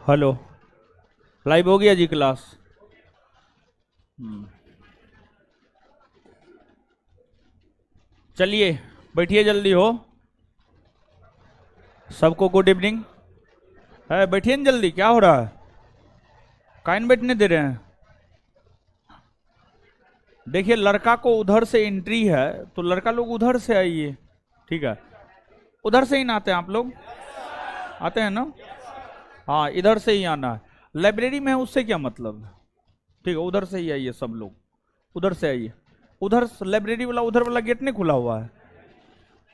Hello. Live हो गया जी class. चलिए बैठिए, जल्दी हो। सबको गुड इवनिंग है। बैठिए ना जल्दी, क्या हो रहा है? काइन बैठने दे रहे हैं? देखिए, लड़का को उधर से एंट्री है तो लड़का लोग उधर से आइए। ठीक है, उधर से ही ना आते हैं आप लोग? आते हैं ना? हाँ, इधर से ही आना है। लाइब्रेरी में है उससे क्या मतलब? ठीक है, उधर से ही आइए सब लोग। उधर से आइए। उधर लाइब्रेरी वाला, उधर वाला गेट नहीं खुला हुआ है?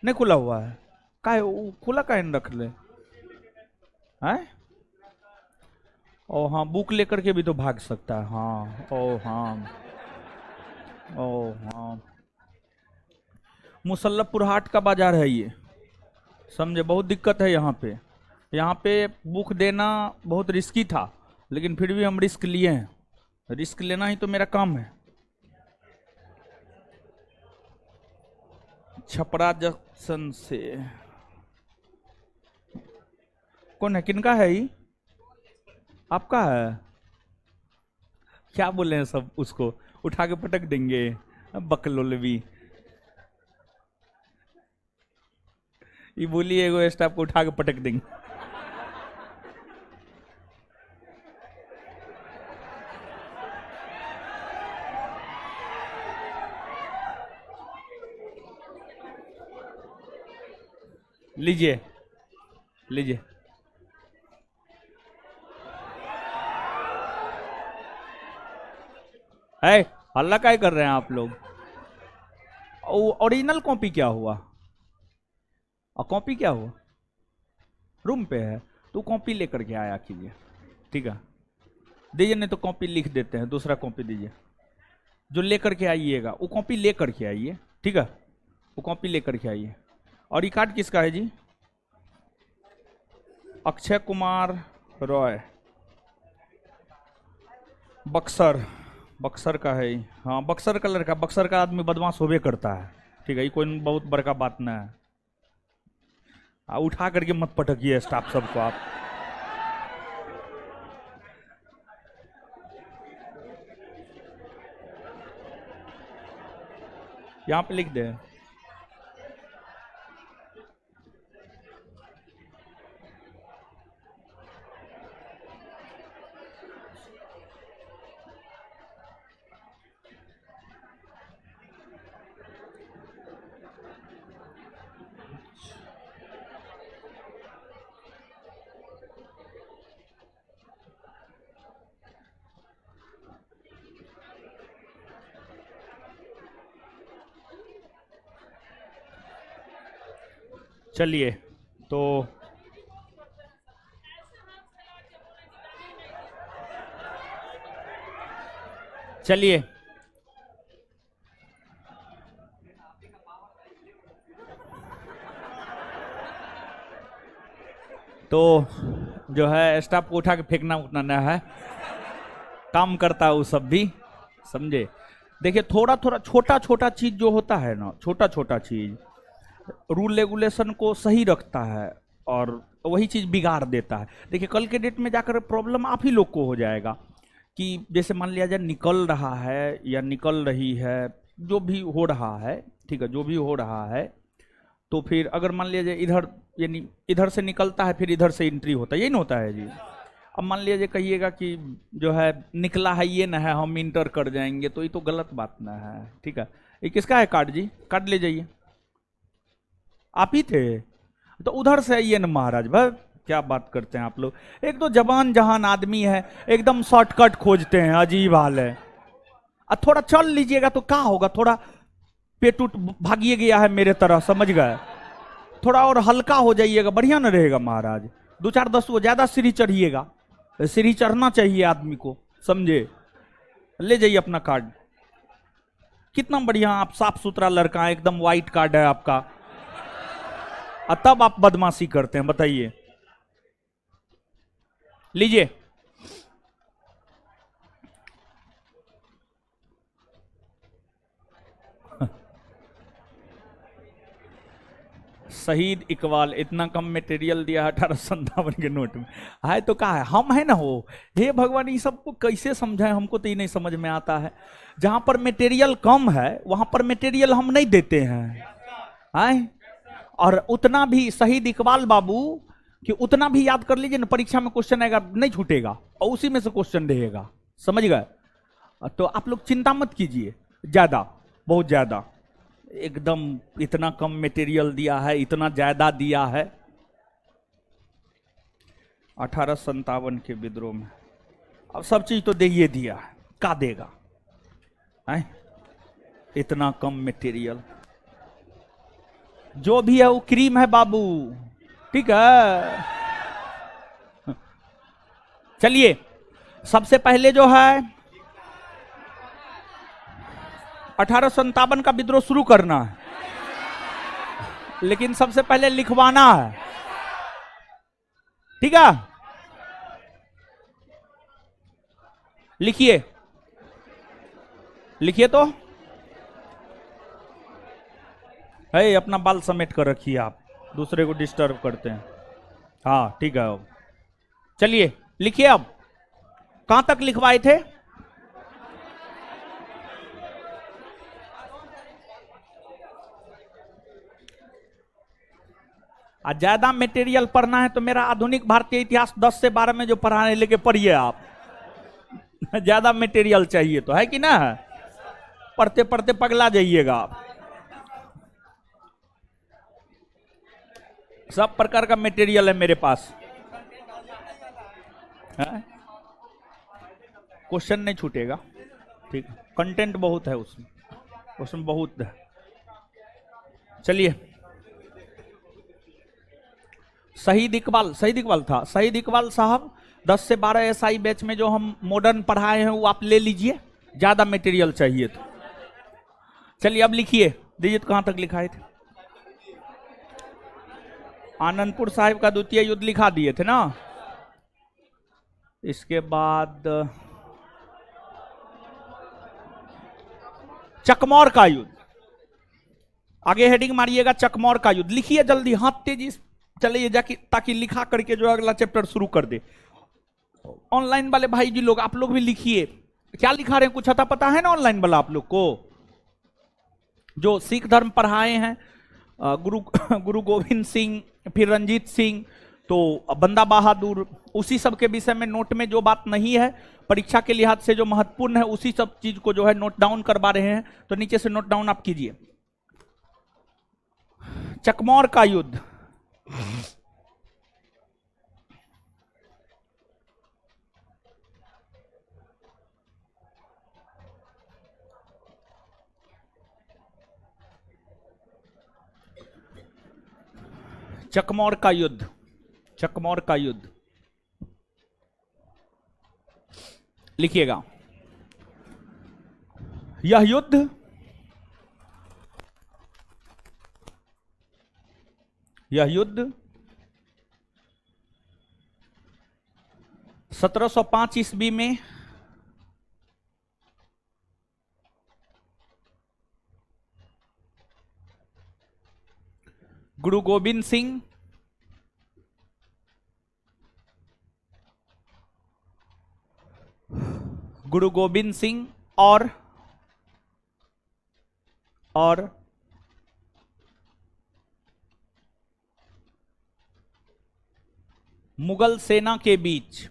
नहीं खुला हुआ है? काहे खुला काहे न रख ले हैं? ओ हाँ, बुक लेकर के भी तो भाग सकता है। हाँ, ओ हाँ। ओ हाँ। मुसल्लफपुर हाट का बाजार है ये, समझे? बहुत दिक्कत है यहाँ पे। यहाँ पे बुक देना बहुत रिस्की था, लेकिन फिर भी हम रिस्क लिए हैं। रिस्क लेना ही तो मेरा काम है। छपरा जंक्शन से कौन है? किनका है ये? आपका है? क्या बोले हैं सब उसको? उठा के पटक देंगे। बकलोल भी। ये बोलिए एगो स्टाफ को उठा के पटक देंगे। लीजिए, लीजिए। है, हल्ला काय कर रहे हैं आप लोग? ओरिजिनल कॉपी क्या हुआ? और कॉपी क्या हुआ? रूम पे है तो कॉपी लेकर के आया कीजिए। ठीक है, दीजिए, नहीं तो कॉपी लिख देते हैं, दूसरा कॉपी दीजिए। जो लेकर के आइएगा वो कॉपी लेकर के आइए। ठीक है, वो कॉपी लेकर के आइए। और ये कार्ड किसका है जी? अक्षय कुमार रॉय, बक्सर। बक्सर का है ये। हाँ, बक्सर का लड़का। बक्सर का आदमी बदमाश होबे करता है। ठीक है, ये कोई बहुत बड़का बात ना है। उठा करके मत पटकिए स्टाफ सबको आप। यहाँ पे लिख दे। चलिए तो चलिए तो जो है स्टाफ को उठा के फेंकना उठना ना है। काम करता है वो सब भी, समझे? देखिए, थोड़ा थोड़ा छोटा छोटा चीज जो होता है ना, छोटा छोटा चीज रूल रेगुलेशन को सही रखता है और वही चीज बिगाड़ देता है। देखिए, कल के डेट में जाकर प्रॉब्लम आप ही लोग को हो जाएगा कि जैसे मान लिया जाए निकल रहा है या निकल रही है, जो भी हो रहा है। ठीक है, जो भी हो रहा है, तो फिर अगर मान लिया जाए इधर, यानी इधर से निकलता है फिर इधर से एंट्री होता है, यही ना होता है जी? अब मान लीजिए कहिएगा कि जो है निकला है ये ना है, हम इंटर कर जाएंगे, तो ये तो गलत बात ना है। ठीक है, ये किसका है कार्ड जी? कार्ड ले जाइए। आप ही थे? तो उधर से आइए ना महाराज। भाई, क्या बात करते हैं आप लोग? एक तो जवान जहान आदमी है, एकदम शॉर्टकट खोजते हैं, अजीब हाल है। अब थोड़ा चल लीजिएगा तो क्या होगा? थोड़ा पेट उठ भागिए गया है मेरे तरह, समझ गए? थोड़ा और हल्का हो जाइएगा, बढ़िया ना रहेगा महाराज। दो चार दस वो ज्यादा सीढ़ी चढ़िएगा। सीढ़ी चढ़ना चाहिए आदमी को, समझे? ले जाइए अपना कार्ड। कितना बढ़िया, आप साफ सुथरा लड़का है, एकदम वाइट कार्ड है आपका। तब आप बदमाशी करते हैं, बताइए। लीजिए। शहीद इकबाल इतना कम मटेरियल दिया 1857 के नोट में है तो क्या है, हम है ना हो। हे भगवान, ये सबको कैसे समझाएं, हमको तो ये नहीं समझ में आता है। जहां पर मटेरियल कम है वहां पर मटेरियल हम नहीं देते हैं। और उतना भी शहीद इकबाल बाबू कि उतना भी याद कर लीजिए ना, परीक्षा में क्वेश्चन आएगा नहीं छूटेगा और उसी में से क्वेश्चन रहेगा, समझ गए। तो आप लोग चिंता मत कीजिए, ज्यादा बहुत ज्यादा एकदम इतना कम मटेरियल दिया है, इतना ज्यादा दिया है 1857 के विद्रोह में। अब सब चीज तो दे ये दिया है, का देगा है? इतना कम मटेरियल, जो भी है वो क्रीम है बाबू, ठीक है। चलिए सबसे पहले जो है 1857 का विद्रोह शुरू करना है, लेकिन सबसे पहले लिखवाना है, ठीक है। लिखिए, लिखिए तो है, अपना बाल समेट कर रखिए, आप दूसरे को डिस्टर्ब करते हैं। हाँ ठीक है, अब चलिए लिखिए। अब कहां तक लिखवाए थे? ज्यादा मटेरियल पढ़ना है तो मेरा आधुनिक भारतीय इतिहास 10 से 12 में जो पढ़ाने लेके पढ़िए आप। ज्यादा मटेरियल चाहिए तो है कि ना, पढ़ते पढ़ते पगला जाइएगा आप। सब प्रकार का मटेरियल है मेरे पास, क्वेश्चन नहीं छूटेगा, ठीक। कंटेंट बहुत है उसमें, उसमें बहुत है। चलिए, शहीद इकबाल था। शहीद इकबाल साहब 10 से 12 एसआई बैच में जो हम मॉडर्न पढ़ाए हैं वो आप ले लीजिए, ज्यादा मटेरियल चाहिए तो। चलिए अब लिखिए, दीजिए तो कहां तक लिखाए थे? आनंदपुर साहिब का द्वितीय युद्ध लिखा दिए थे ना। इसके बाद चकमौर का युद्ध, आगे हेडिंग मारिएगा चकमौर का युद्ध। लिखिए जल्दी, हाथ तेजी चलिए जाके, ताकि लिखा करके जो अगला चैप्टर शुरू कर दे। ऑनलाइन वाले भाई जी लोग, आप लोग भी लिखिए, क्या लिखा रहे हैं कुछ आता पता है ना ऑनलाइन वाला आप लोग को? जो सिख धर्म पढ़ाए हैं, गुरु गोविंद सिंह, फिर रंजीत सिंह, तो बंदा बहादुर, उसी सब के विषय में नोट में जो बात नहीं है परीक्षा के लिहाज से जो महत्वपूर्ण है उसी सब चीज को जो है नोट डाउन करवा रहे हैं, तो नीचे से नोट डाउन आप कीजिए। चकमौर का युद्ध, चकमौर का युद्ध, चकमौर का युद्ध लिखिएगा। यह युद्ध यह युद्ध 1705 ईस्वी में गुरु गोविंद सिंह और मुगल सेना के बीच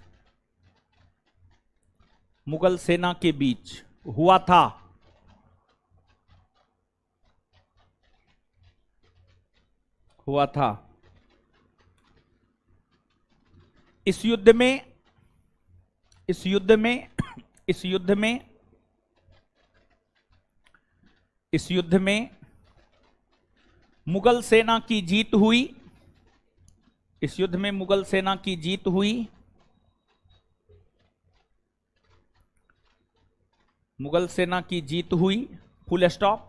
हुआ था। इस युद्ध में मुगल सेना की जीत हुई। इस युद्ध में मुगल सेना की जीत हुई। मुगल सेना की जीत हुई, फुल स्टॉप,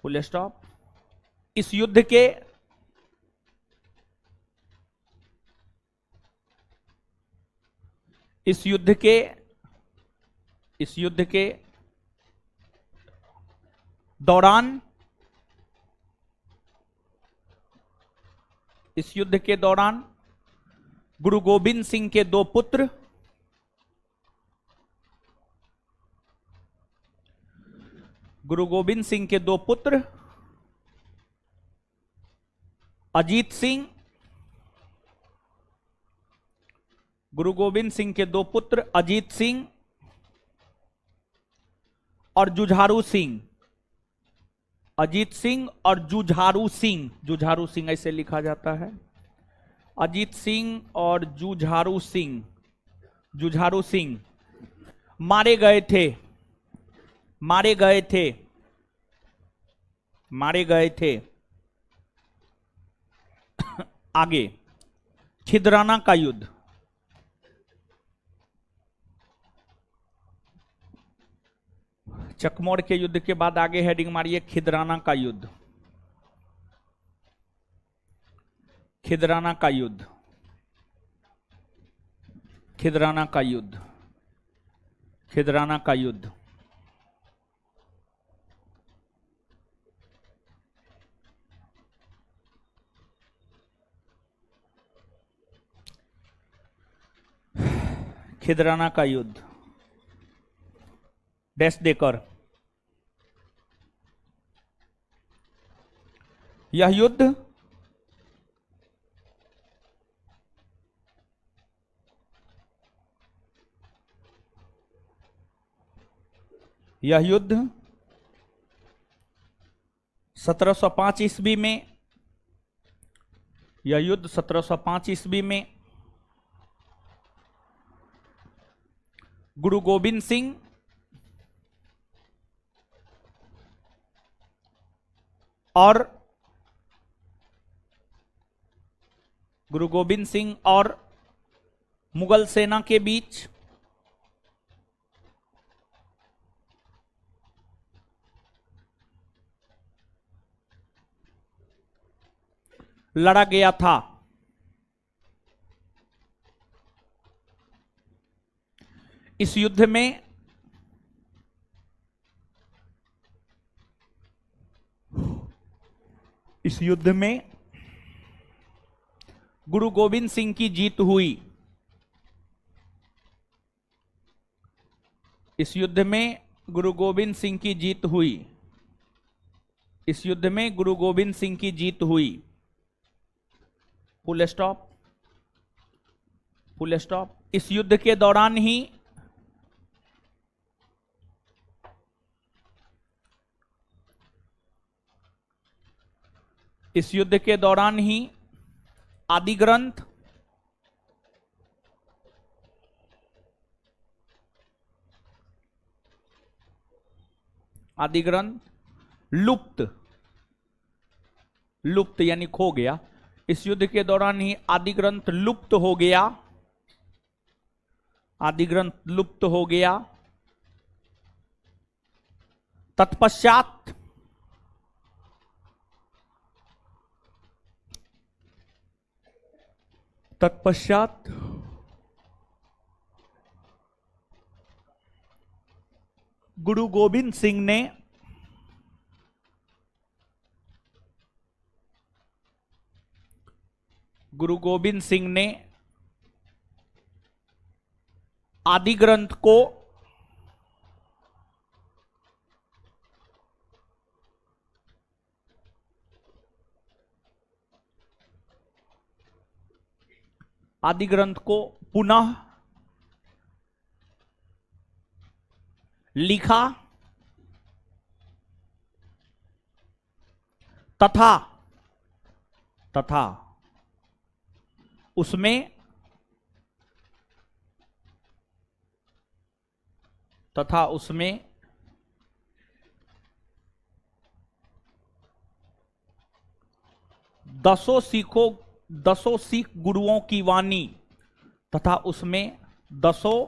फुल स्टॉप। इस युद्ध के दौरान इस युद्ध के दौरान गुरु गोविंद सिंह के दो पुत्र गुरु गोविंद सिंह के दो पुत्र अजीत सिंह, गुरु गोविंद सिंह के दो पुत्र अजीत सिंह और जुझारू सिंह, अजीत सिंह और जुझारू सिंह, जुझारू सिंह ऐसे लिखा जाता है, अजीत सिंह और जुझारू सिंह, जुझारू सिंह मारे गए थे, मारे गए थे, मारे गए थे। आगे खिदराना का युद्ध, चकमोर के युद्ध के बाद आगे हेडिंग मारिए खिदराना का युद्ध, खिदराना का युद्ध, खिदराना का युद्ध, खिदराना का युद्ध। खिदराना का युद्ध डैश देकर, यह युद्ध यह युद्ध 1705 ईस्वी में, यह युद्ध 1705 ईस्वी में गुरु गोविंद सिंह और गुरु गोविंद सिंह और मुगल सेना के बीच लड़ा गया था। इस युद्ध में इस युद्ध में गुरु गोविंद सिंह की जीत हुई। इस युद्ध में गुरु गोविंद सिंह की जीत हुई। इस युद्ध में गुरु गोविंद सिंह की जीत हुई। Full stop, full stop. इस युद्ध के दौरान ही इस युद्ध के दौरान ही आदि ग्रंथ लुप्त, लुप्त यानी खो गया। इस युद्ध के दौरान ही आदि ग्रंथ लुप्त हो गया, आदि ग्रंथ लुप्त हो गया। तत्पश्चात तत्पश्चात गुरु गोविंद सिंह ने आदि ग्रंथ को पुनः लिखा तथा उसमें दसों सिख गुरुओं की वाणी तथा उसमें दसों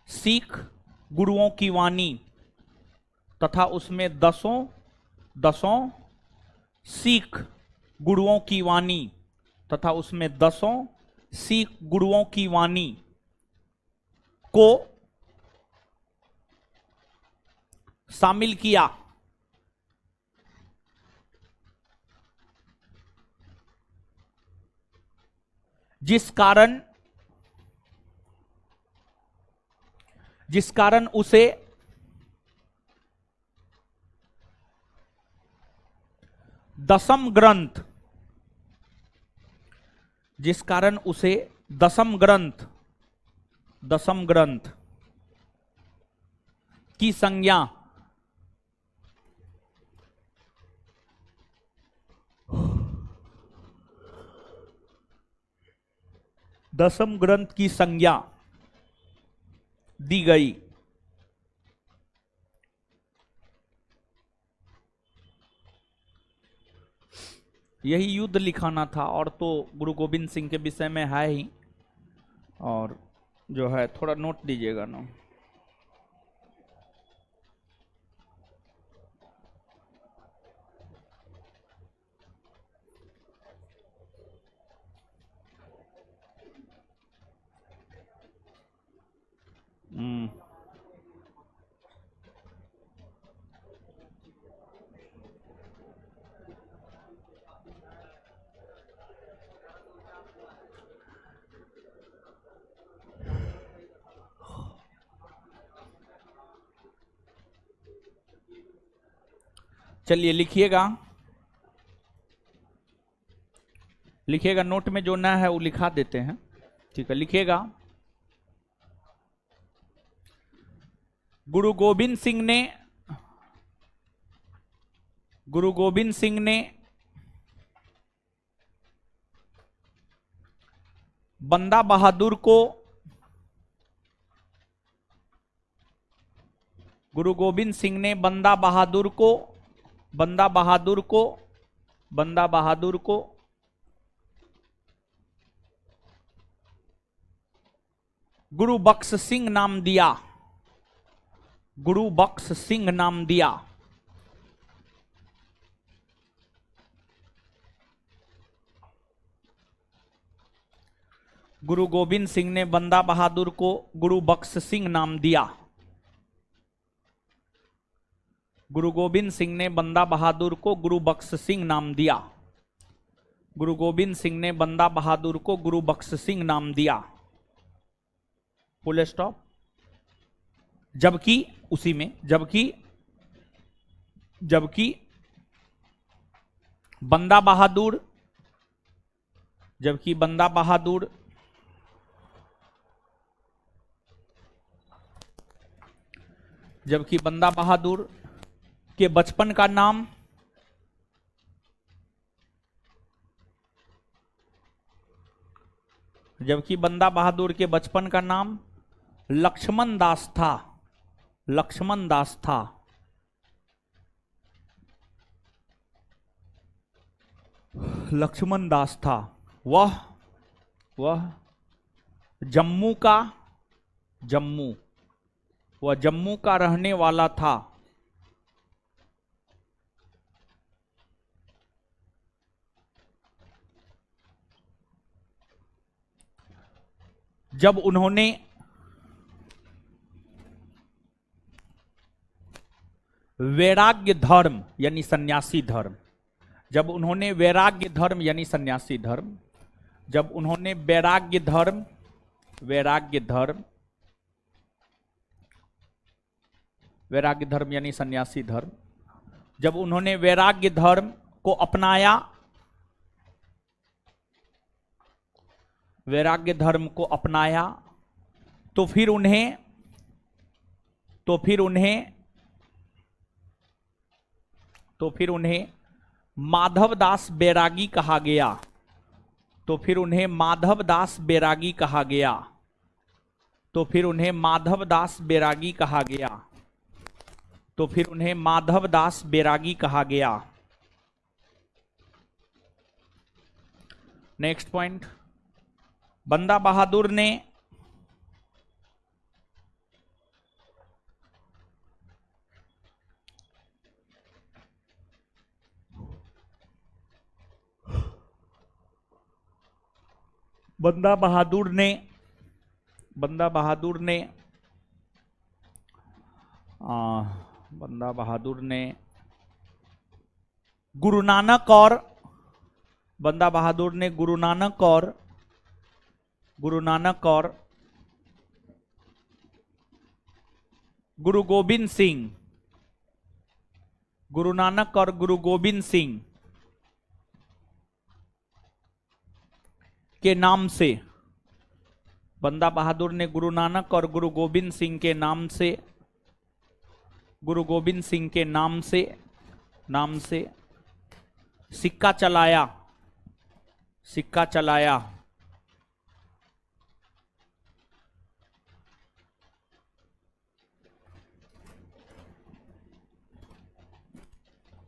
सिख गुरुओं की वाणी तथा उसमें दसों सिख गुरुओं की वाणी तथा उसमें दसों सिख गुरुओं की वाणी को शामिल किया। जिस कारण उसे दसम ग्रंथ, जिस कारण उसे दसम ग्रंथ की संज्ञा दसम ग्रंथ की संज्ञा दी गई। यही युद्ध लिखाना था, और तो गुरु गोविंद सिंह के विषय में है ही, और जो है थोड़ा नोट दीजिएगा ना। चलिए लिखिएगा, नोट में जो ना है वो लिखा देते हैं, ठीक है, लिखिएगा। गुरु गोविंद सिंह ने बंदा बहादुर को गुरु गोविंद सिंह ने बंदा बहादुर को गुरु बख्श सिंह नाम दिया। गुरु गोविंद सिंह ने बंदा बहादुर को गुरु बख्श सिंह नाम दिया। गुरु गोविंद सिंह ने बंदा बहादुर को गुरु बख्श सिंह नाम दिया। गुरु गोविंद सिंह ने बंदा बहादुर को गुरु बख्श सिंह नाम दिया। Full stop. जबकि उसी में जबकि बंदा बहादुर के बचपन का नाम लक्ष्मण दास था। वह जम्मू का रहने वाला था। जब उन्होंने वैराग्य धर्म यानी सन्यासी धर्म जब उन्होंने वैराग्य धर्म यानी सन्यासी धर्म जब उन्होंने वैराग्य धर्म को अपनाया, तो फिर उन्हें माधवदास बैरागी कहा गया। Next point. बंदा बहादुर ने गुरु नानक और गुरु नानक और गुरु गोविंद सिंह, गुरु नानक और गुरु गोविंद सिंह के नाम से, बंदा बहादुर ने गुरु नानक और गुरु गोविंद सिंह के नाम से, गुरु गोविंद सिंह के नाम से सिक्का चलाया, सिक्का चलाया।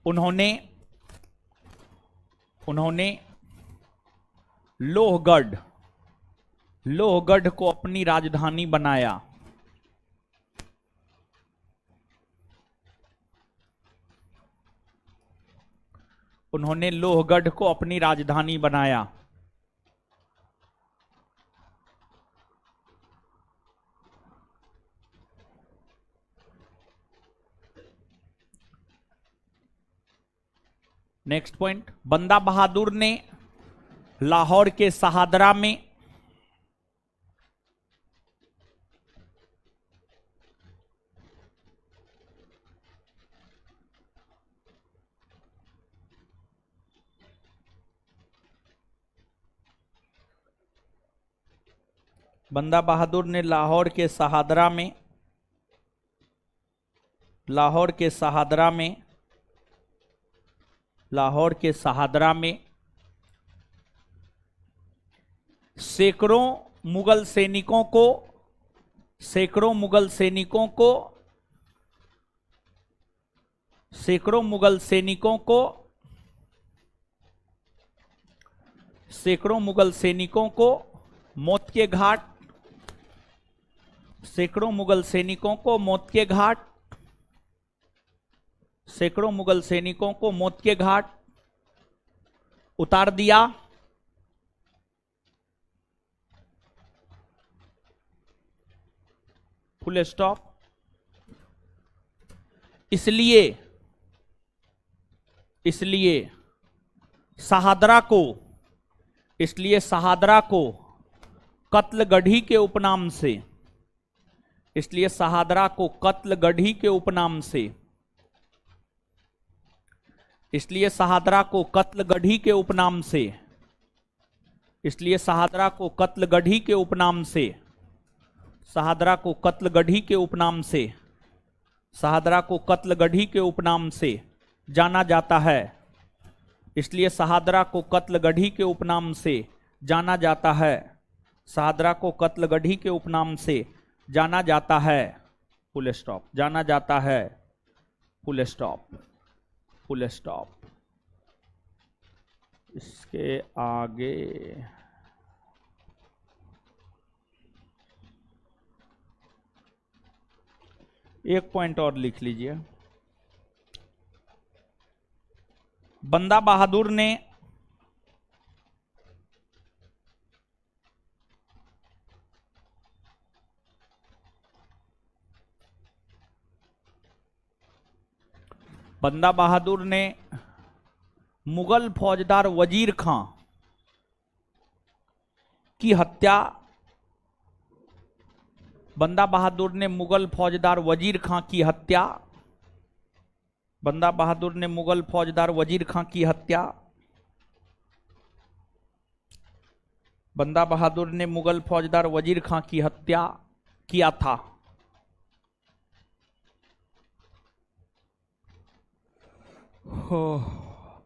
उन्होंने लोहगढ़ को अपनी राजधानी बनाया। उन्होंने लोहगढ़ को अपनी राजधानी बनाया। नेक्स्ट पॉइंट, बंदा बहादुर ने लाहौर के शहादरा में बंदा बहादुर ने लाहौर के शहादरा में सैकड़ों मुगल सैनिकों को मौत के घाट, सैकड़ों मुगल सैनिकों को मौत के घाट उतार दिया। Full stop. इसलिए शहादरा को कत्लगढ़ी के उपनाम से, इसलिए शहादरा को कत्लगढ़ी के उपनाम से, इसलिए शहादरा को कत्लगढ़ी के उपनाम से, इसलिए शहादरा को कत्लगढ़ी के उपनाम से, शहादरा को कत्लगढ़ी के उपनाम से, शहादरा को कत्लगढ़ी के उपनाम से जाना जाता है। इसलिए शहादरा को कत्लगढ़ी के उपनाम से जाना जाता है। शहादरा को कत्लगढ़ी के उपनाम से जाना जाता है। Full stop. जाना जाता है। Full stop. Full stop. इसके आगे एक पॉइंट और लिख लीजिए। बंदा बहादुर ने मुगल फौजदार वजीर खां की हत्या, बंदा बहादुर ने मुगल फौजदार वजीर खां की हत्या, बंदा बहादुर ने मुगल फौजदार वजीर खां की हत्या, बंदा बहादुर ने मुगल फौजदार वजीर खां की हत्या किया था।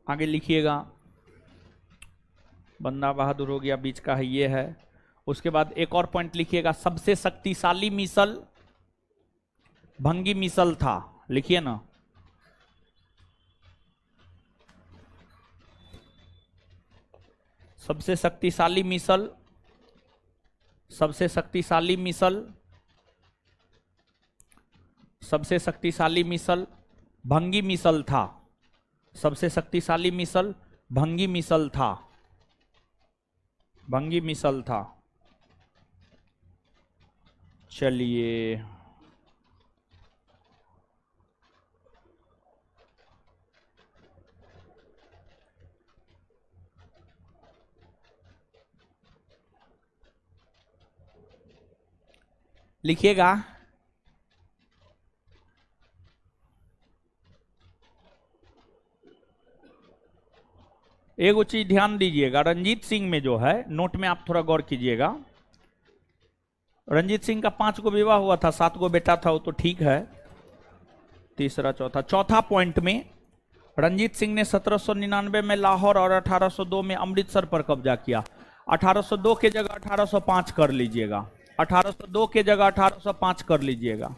आगे लिखिएगा। बंदा बहादुर हो गया, बीच का है ये है। उसके बाद एक और पॉइंट लिखिएगा। सबसे शक्तिशाली मिसल भंगी मिसल था। लिखिए ना। सबसे शक्तिशाली मिसल, सबसे शक्तिशाली मिसल, सबसे शक्तिशाली मिसल भंगी मिसल था। सबसे शक्तिशाली मिसल भंगी मिसल था। भंगी मिसल था। चलिए, लिखिएगा। एक चीज ध्यान दीजिएगा, रंजीत सिंह में जो है, नोट में आप थोड़ा गौर कीजिएगा। रंजीत सिंह का 5 को विवाह हुआ था, 7 को बेटा था, वो तो ठीक है। तीसरा चौथा पॉइंट में रंजीत सिंह ने 1799 में लाहौर और 1802 में अमृतसर पर कब्जा किया। 1802 के जगह 1805 कर लीजिएगा, 1802 के जगह 1805 कर लीजिएगा।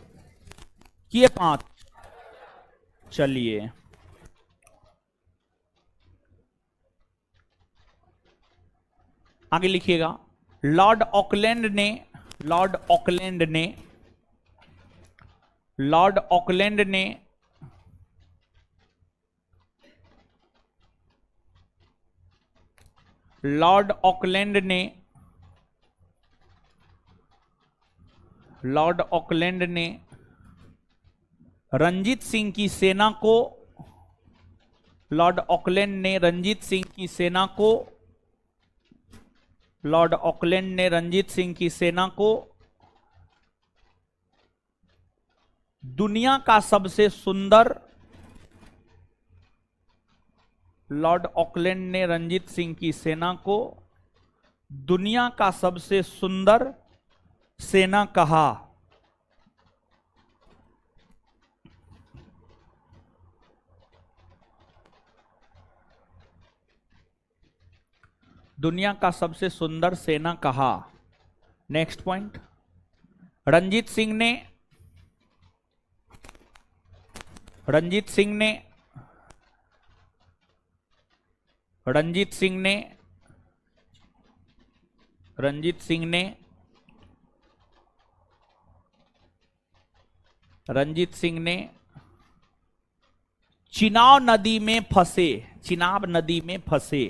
किए 5? चलिए आगे लिखिएगा। लॉर्ड ऑकलैंड ने लॉर्ड ऑकलैंड ने लॉर्ड ऑकलैंड ने लॉर्ड ऑकलैंड ने लॉर्ड ऑकलैंड ने रंजीत सिंह की सेना को लॉर्ड ऑकलैंड ने रंजीत सिंह की सेना को लॉर्ड ऑकलैंड ने रंजीत सिंह की सेना को दुनिया का सबसे सुंदर लॉर्ड ऑकलैंड ने रंजीत सिंह की सेना को दुनिया का सबसे सुंदर सेना कहा। दुनिया का सबसे सुंदर सेना कहा। नेक्स्ट पॉइंट, रंजीत सिंह ने रंजीत सिंह ने रंजीत सिंह ने रंजीत सिंह ने रंजीत सिंह ने चिनाब नदी में फंसे चिनाब नदी में फंसे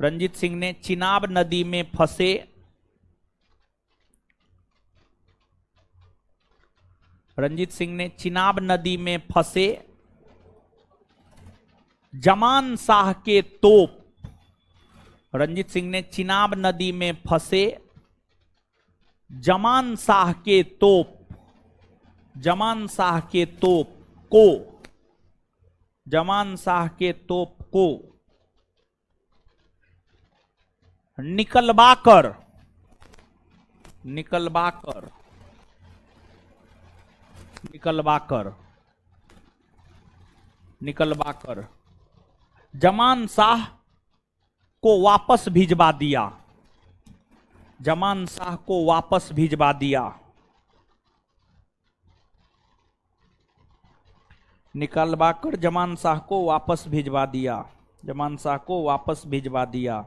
रंजीत सिंह ने चिनाब नदी में फंसे रंजीत सिंह ने चिनाब नदी में फंसे जमान शाह के तोप रंजीत सिंह ने चिनाब नदी में फंसे जमान शाह के तोप जमान शाह के तोप को जमान शाह के तोप को निकलवाकर निकलवाकर निकलवाकर निकलवाकर जमान शाह को वापस भिजवा दिया जमान शाह को वापस भिजवा दिया निकलवाकर जमान शाह को वापस भिजवा दिया जमान शाह को वापस भिजवा दिया।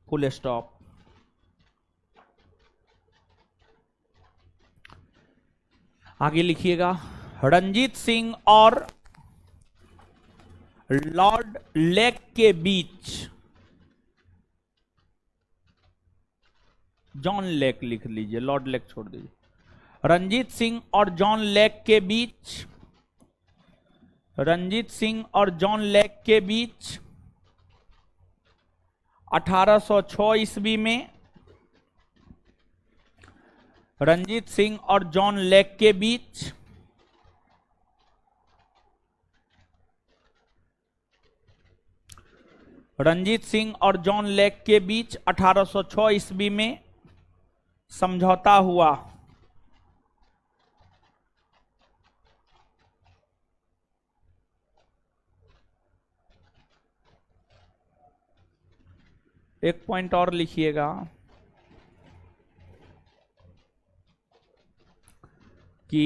Full stop. आगे लिखिएगा, रंजीत सिंह और लॉर्ड लेक के बीच जॉन लेक लिख लीजिए, लॉर्ड लेक छोड़ दीजिए। रंजीत सिंह और जॉन लेक के बीच रंजीत सिंह और जॉन लेक के बीच 1806 ईस्वी में रंजीत सिंह और जॉन लेक के बीच रंजीत सिंह और जॉन लेक के बीच 1806 ईस्वी में समझौता हुआ। एक पॉइंट और लिखिएगा कि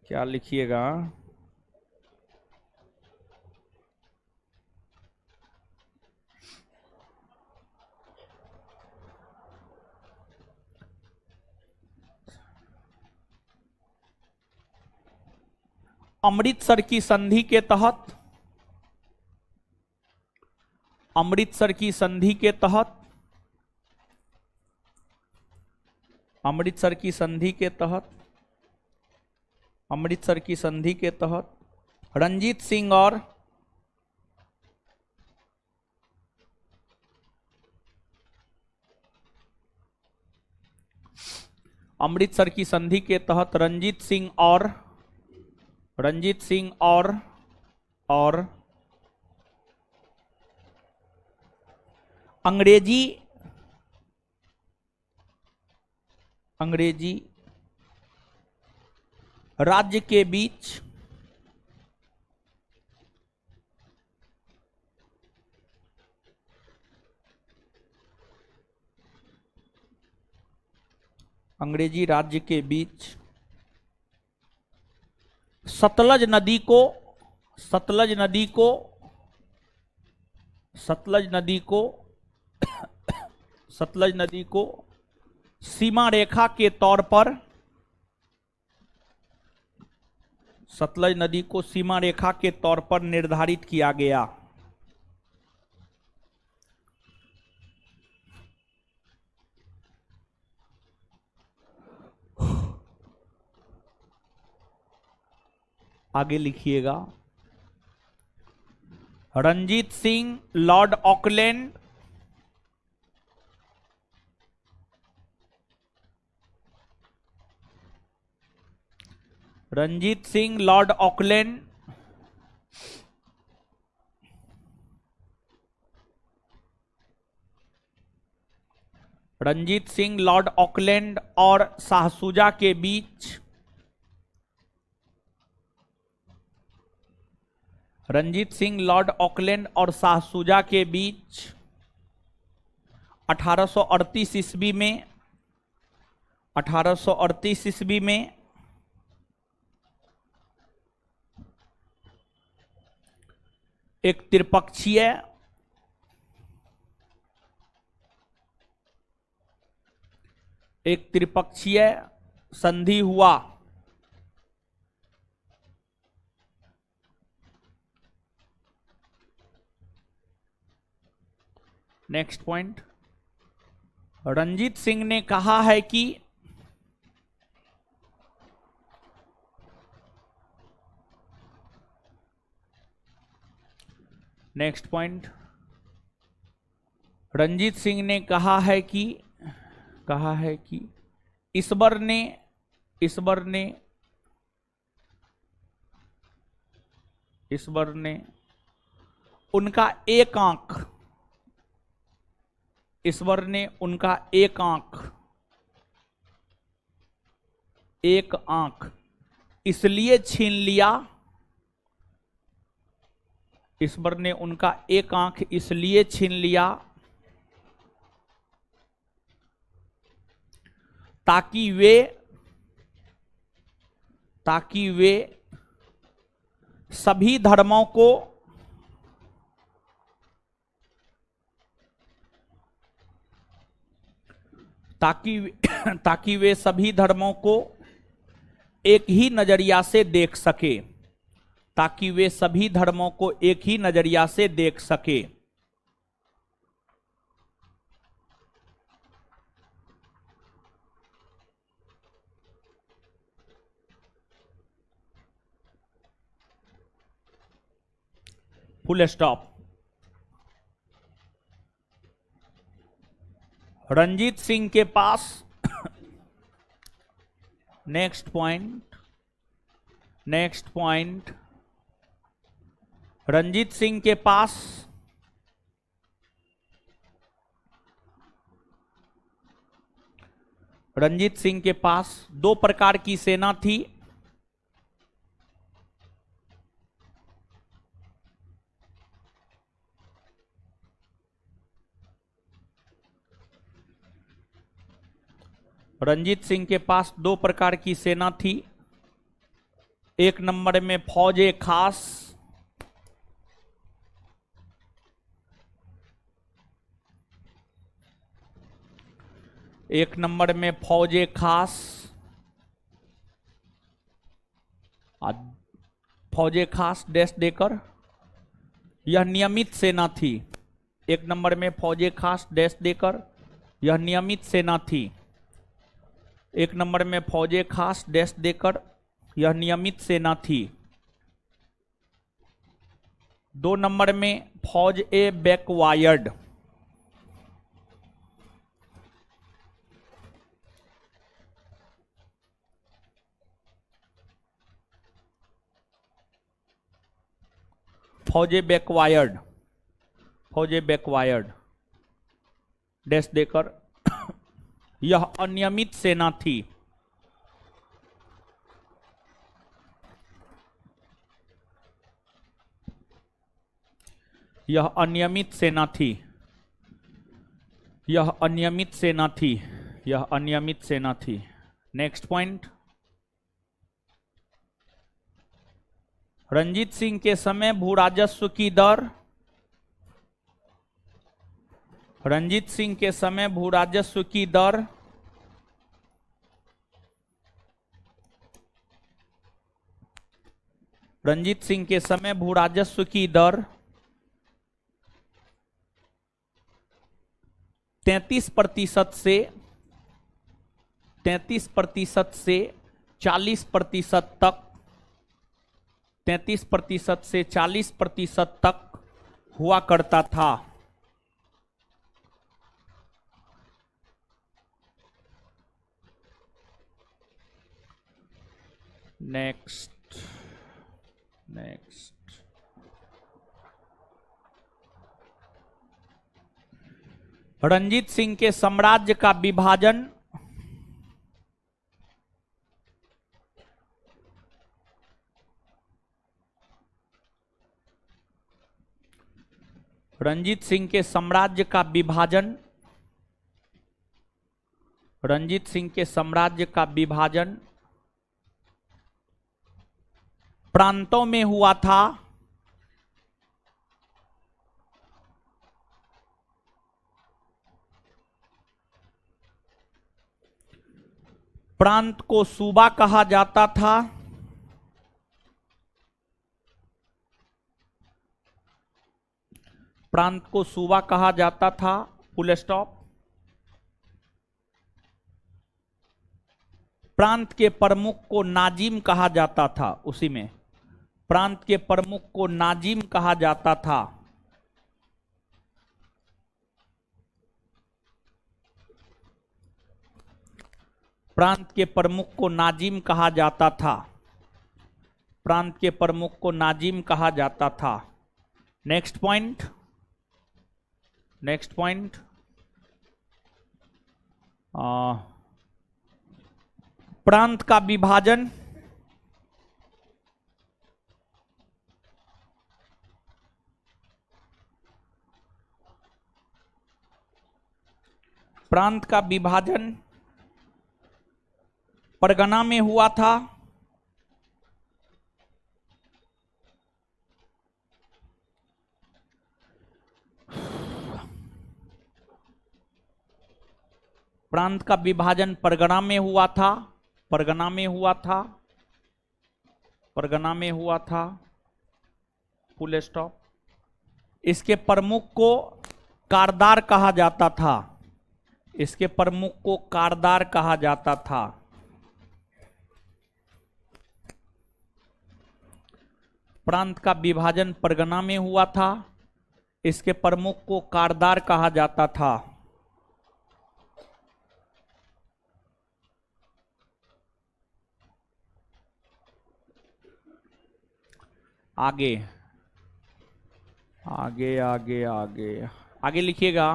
क्या लिखिएगा, अमृतसर की संधि के तहत अमृतसर की संधि के तहत अमृतसर की संधि के तहत अमृतसर की संधि के तहत रंजीत सिंह और अमृतसर की संधि के तहत रंजीत सिंह और अंग्रेजी राज्य के बीच सतलज नदी को सीमा रेखा के तौर पर निर्धारित किया गया। आगे लिखिएगा, Ranjit Singh lord Auckland Ranjit Singh lord Auckland और शाहसुजा के बीच 1838 ईस्वी में एक त्रिपक्षीय संधि हुआ। नेक्स्ट पॉइंट, रंजीत सिंह ने कहा है कि रंजीत सिंह ने कहा है कि ईश्वर ने उनका एक आंख इसलिए छीन लिया। ईश्वर ने उनका एक आंख इसलिए छीन लिया ताकि वे सभी धर्मों को एक ही नजरिया से देख सके। Full stop. रंजीत सिंह के पास नेक्स्ट पॉइंट रंजीत सिंह के पास दो प्रकार की सेना थी। रंजीत सिंह के पास दो प्रकार की सेना थी। एक नंबर में फौजे खास, फौजे खास डैश देकर यह नियमित सेना थी। एक नंबर में फौजे खास डैश देकर यह नियमित सेना थी। एक नंबर में फौजे खास डैश देकर यह नियमित सेना थी। दो नंबर में फौज ए बैकवायर्ड, फौजे बैकवायर्ड, फौजे बैकवायर्ड डैश देकर यह अनियमित सेना थी। यह अनियमित सेना थी, यह अनियमित सेना थी, यह अनियमित सेना थी। नेक्स्ट पॉइंट, रंजीत सिंह के समय भू राजस्व की दर, रंजीत सिंह के समय भू राजस्व की दर रंजीत सिंह के समय भू राजस्व की दर 33% से 33% से 40% तक, 33% से 40% तक हुआ करता था। नेक्स्ट, रंजीत सिंह के साम्राज्य का विभाजन रंजीत सिंह के साम्राज्य का विभाजन रंजीत सिंह के साम्राज्य का विभाजन प्रांतों में हुआ था। प्रांत को सूबा कहा जाता था। प्रांत को सूबा कहा जाता था, फुल स्टॉप। प्रांत के प्रमुख को नाजिम कहा जाता था, उसी में प्रांत के प्रमुख को नाजिम कहा जाता था। प्रांत के प्रमुख को नाजिम कहा जाता था। प्रांत के प्रमुख को नाजिम कहा जाता था। नेक्स्ट पॉइंट, नेक्स्ट पॉइंट, प्रांत का विभाजन प्रांत का विभाजन परगना में हुआ था। प्रांत का विभाजन परगना में हुआ था, परगना में हुआ था, परगना में हुआ था, फुल स्टॉप। इसके प्रमुख को कारदार कहा जाता था। इसके प्रमुख को कारदार कहा जाता था। प्रांत का विभाजन परगना में हुआ था। इसके प्रमुख को कारदार कहा जाता था। आगे आगे आगे आगे आगे लिखिएगा।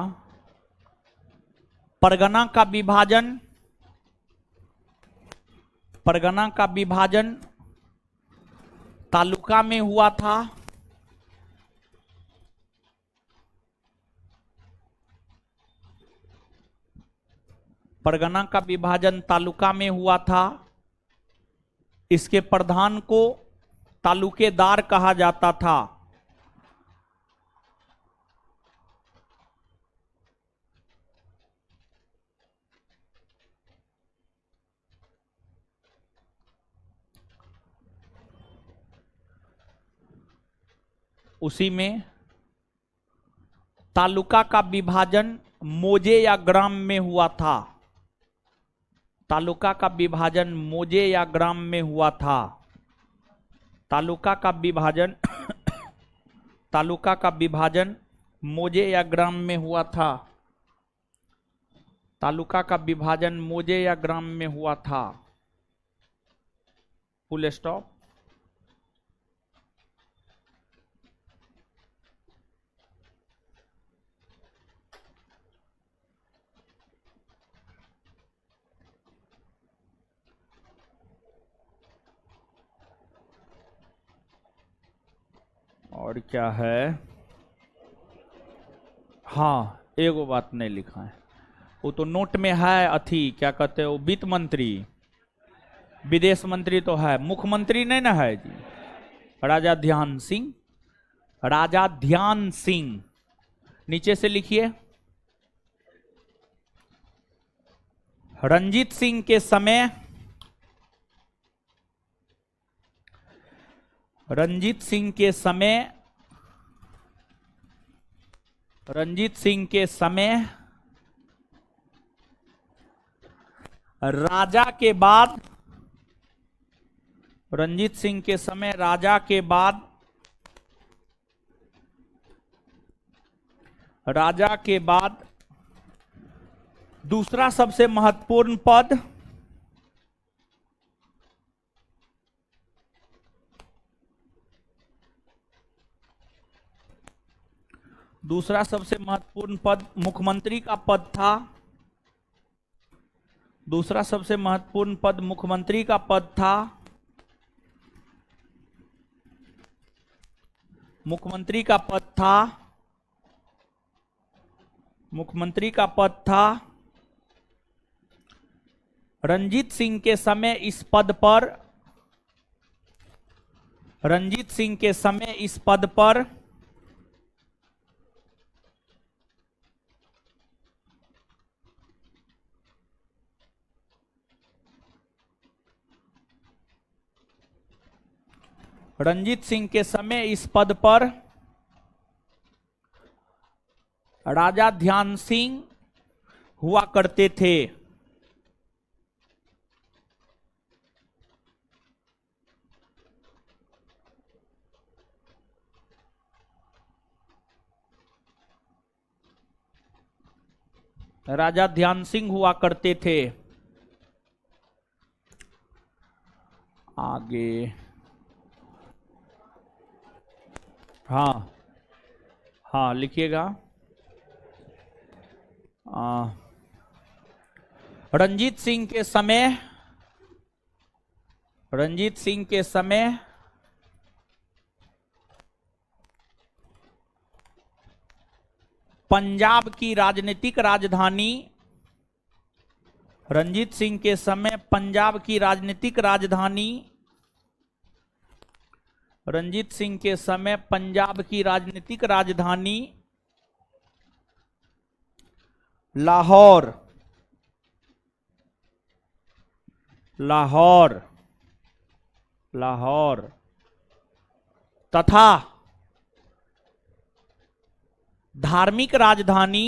परगना का विभाजन, परगना का विभाजन तालुका में हुआ था। परगना का विभाजन तालुका में हुआ था। इसके प्रधान को तालुकेदार कहा जाता था। उसी में तालुका का विभाजन मोजे या ग्राम में हुआ था। तालुका का विभाजन मोजे या ग्राम में हुआ था। तालुका का विभाजन तालुका का विभाजन मोजे या ग्राम में हुआ था। तालुका का विभाजन मोजे या ग्राम में हुआ था, फुल स्टॉप। और क्या है, हाँ एगो बात नहीं लिखा है, वो तो नोट में है, अथी क्या कहते हैं वो, वित्त मंत्री, विदेश मंत्री तो है, मुख्यमंत्री नहीं ना है जी। राजा ध्यान सिंह, राजा ध्यान सिंह, नीचे से लिखिए। रंजीत सिंह के समय, रंजीत सिंह के समय, रंजीत सिंह के समय राजा के बाद, रंजीत सिंह के समय राजा के बाद, राजा के बाद दूसरा सबसे महत्वपूर्ण पद, दूसरा सबसे महत्वपूर्ण पद मुख्यमंत्री का पद था। दूसरा सबसे महत्वपूर्ण पद मुख्यमंत्री का पद था। मुख्यमंत्री का पद था, मुख्यमंत्री का पद था। रंजीत सिंह के समय इस पद पर, रंजीत सिंह के समय इस पद पर रंजीत सिंह के समय इस पद पर राजा ध्यान सिंह हुआ करते थे। राजा ध्यान सिंह हुआ करते थे। आगे, हाँ हाँ लिखिएगा। रंजीत सिंह के समय, रंजीत सिंह के समय पंजाब की राजनीतिक राजधानी, रंजीत सिंह के समय पंजाब की राजनीतिक राजधानी, रंजीत सिंह के समय पंजाब की राजनीतिक राजधानी लाहौर, लाहौर, लाहौर तथा धार्मिक राजधानी,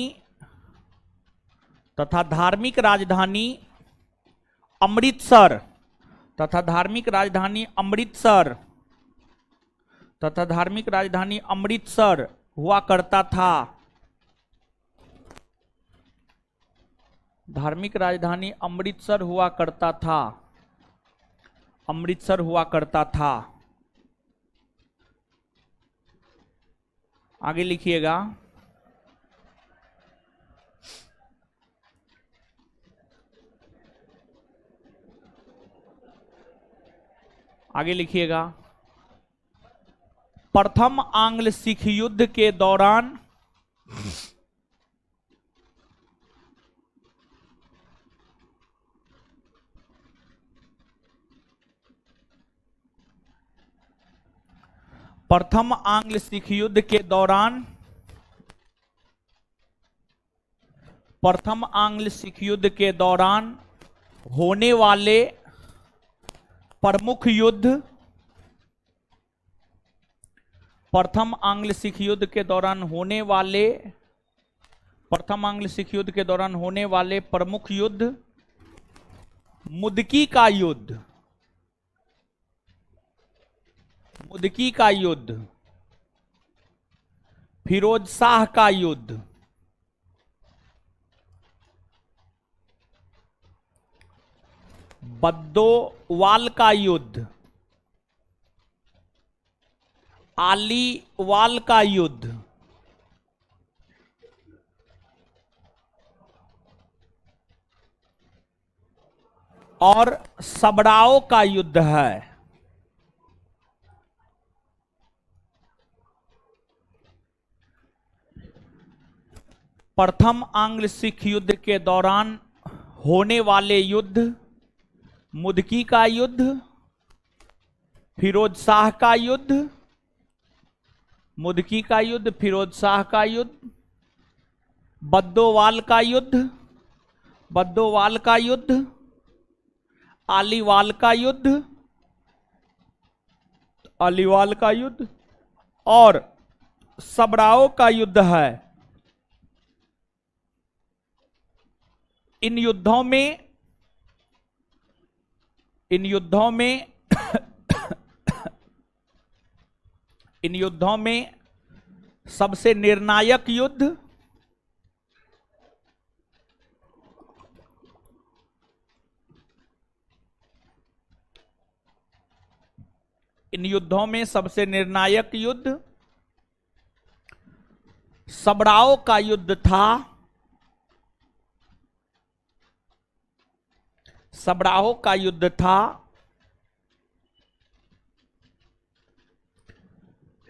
तथा धार्मिक राजधानी अमृतसर, तथा धार्मिक राजधानी अमृतसर, तथा धार्मिक राजधानी अमृतसर हुआ करता था। धार्मिक राजधानी अमृतसर हुआ करता था, अमृतसर हुआ करता था। आगे लिखिएगा। आगे लिखिएगा। प्रथम आंग्ल सिख युद्ध के दौरान प्रथम आंग्ल सिख युद्ध के दौरान, प्रथम आंग्ल सिख युद्ध के दौरान होने वाले प्रमुख युद्ध, प्रथम आंग्ल सिख युद्ध के दौरान होने वाले, प्रथम आंग्ल सिख युद्ध के दौरान होने वाले प्रमुख युद्ध मुदकी का युद्ध, मुदकी का युद्ध, फिरोज शाह का युद्ध, बद्दोवाल का युद्ध, आलीवाल का युद्ध, और सबड़ाओ का युद्ध है। प्रथम आंग्ल सिख युद्ध के दौरान होने वाले युद्ध, मुदकी का युद्ध, फिरोज शाह का युद्ध, मुदकी का युद्ध, फिरोज शाह का युद्ध, बद्दोवाल का युद्ध, बद्दोवाल का युद्ध, आलीवाल का युद्ध, आलीवाल का युद्ध और सबराओ का युद्ध है। इन युद्धों में इन युद्धों में सबसे निर्णायक युद्ध सबराओ का युद्ध था। सबराओ का युद्ध था,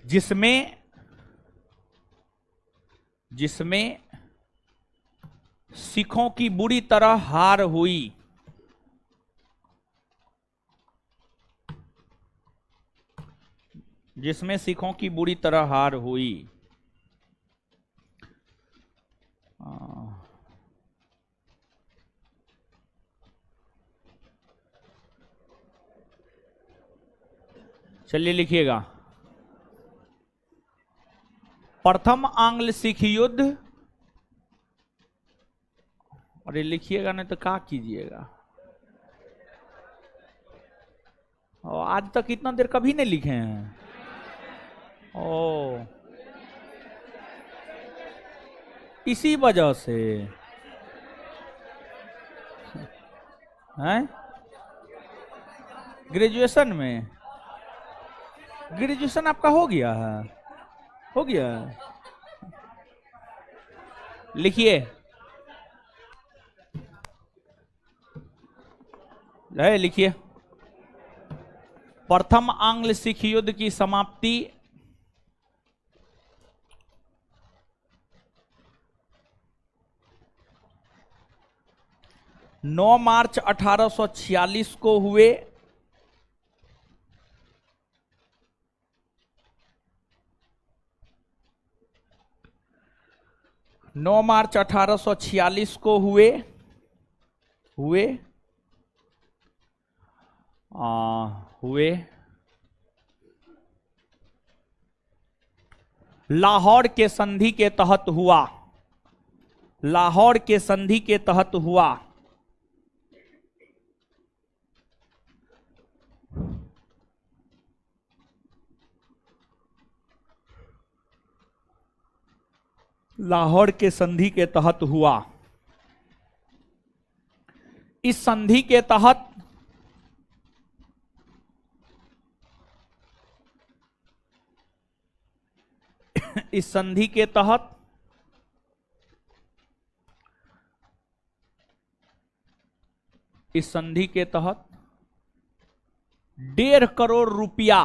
जिसमें सिखों की बुरी तरह हार हुई। जिसमें सिखों की बुरी तरह हार हुई। चलिए लिखिएगा, प्रथम आंग्ल सिख युद्ध। अरे लिखिएगा नहीं तो क्या कीजिएगा। आज तक इतना देर कभी नहीं लिखे हैं। ओ, इसी वजह से हैं? ग्रेजुएशन में, ग्रेजुएशन आपका हो गया है? हो गया है। लिखिए, लिखिए, प्रथम आंग्ल सिख युद्ध की समाप्ति 9 मार्च 1846 को हुए। नौ मार्च 1846 को हुए लाहौर के संधि के तहत हुआ। लाहौर के संधि के तहत हुआ। लाहौर के संधि के तहत हुआ। इस संधि के तहत इस संधि के तहत इस संधि के तहत 1.5 करोड़ रुपया,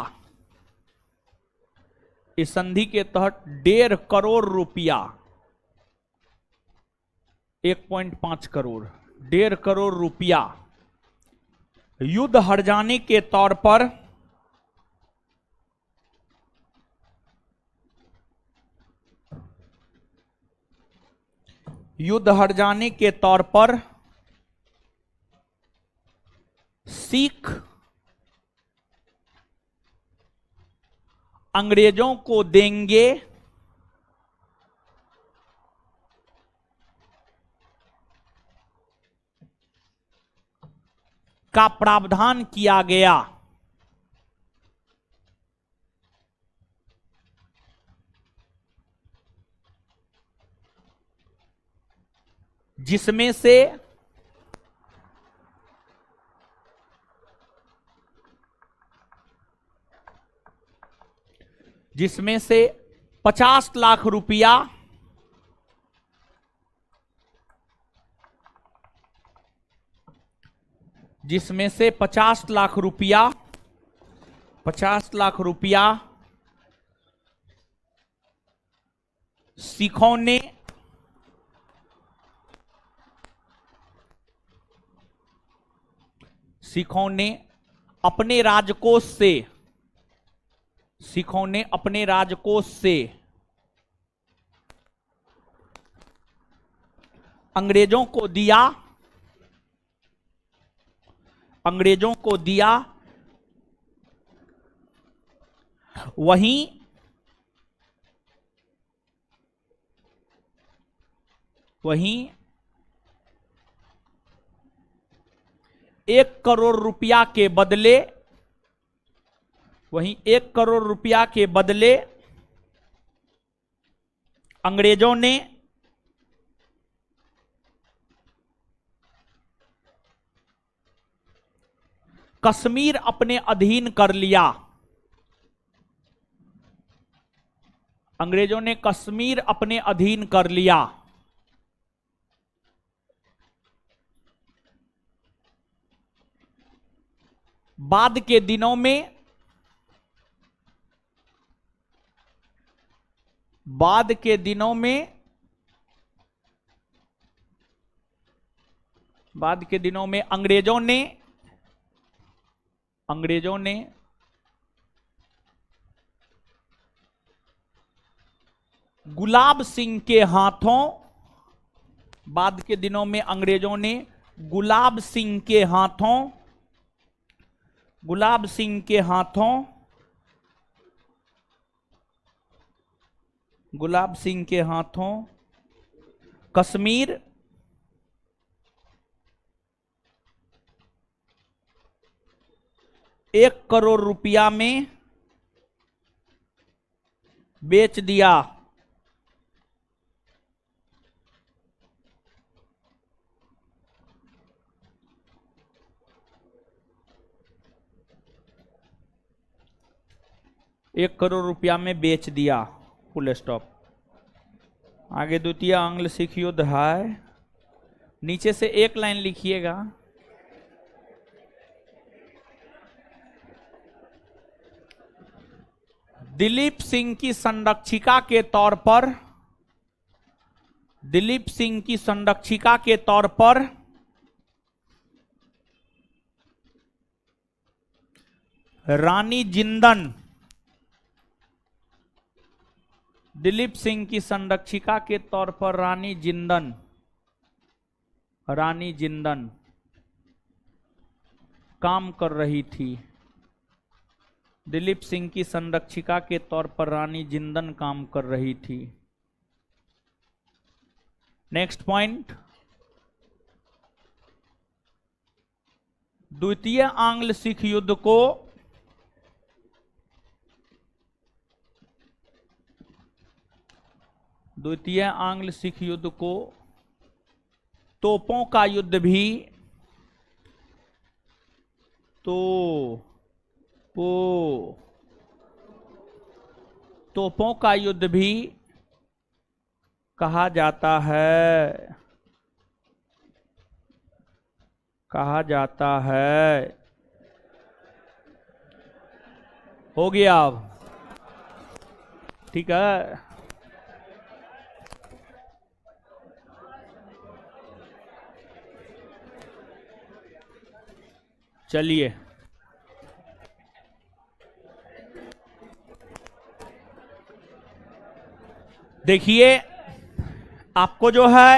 इस संधि के तहत 1.5 करोड़ रुपया, 1.5 करोड़, 1.5 करोड़ रुपया युद्ध हर्जाने के तौर पर सिख अंग्रेजों को देंगे। का प्रावधान किया गया। जिसमें से 50 लाख रुपया जिसमें से 50 लाख रुपया सिखों ने सिखों ने अपने राजकोष से, सिखों ने अपने राजकोष से अंग्रेजों को दिया, अंग्रेजों को दिया, वहीं वहीं 1 करोड़ रुपया के बदले, वहीं 1 करोड़ रुपया के बदले अंग्रेजों ने कश्मीर अपने अधीन कर लिया, अंग्रेजों ने कश्मीर अपने अधीन कर लिया। बाद के दिनों में, बाद के दिनों में, बाद के दिनों में अंग्रेजों ने गुलाब सिंह के हाथों, बाद के दिनों में अंग्रेजों ने गुलाब सिंह के हाथों, गुलाब सिंह के हाथों, गुलाब सिंह के हाथों कश्मीर ₹1 करोड़ में बेच दिया। ₹1 करोड़ में बेच दिया, फुल स्टॉप। आगे द्वितीय आंग्ल सिख युद्ध है, नीचे से एक लाइन लिखिएगा। दिलीप सिंह की संरक्षिका के तौर पर, दिलीप सिंह की संरक्षिका के तौर पर रानी जिंदन, दिलीप सिंह की संरक्षिका के तौर पर रानी जिंदन, रानी जिंदन काम कर रही थी। दिलीप सिंह की संरक्षिका के तौर पर रानी जिंदन काम कर रही थी। नेक्स्ट पॉइंट, द्वितीय आंग्ल सिख युद्ध को द्वितीय आंग्ल सिख युद्ध को तोपों का युद्ध भी, तोपों का युद्ध भी कहा जाता है, कहा जाता है। हो गया अब, ठीक है। चलिए देखिए, आपको जो है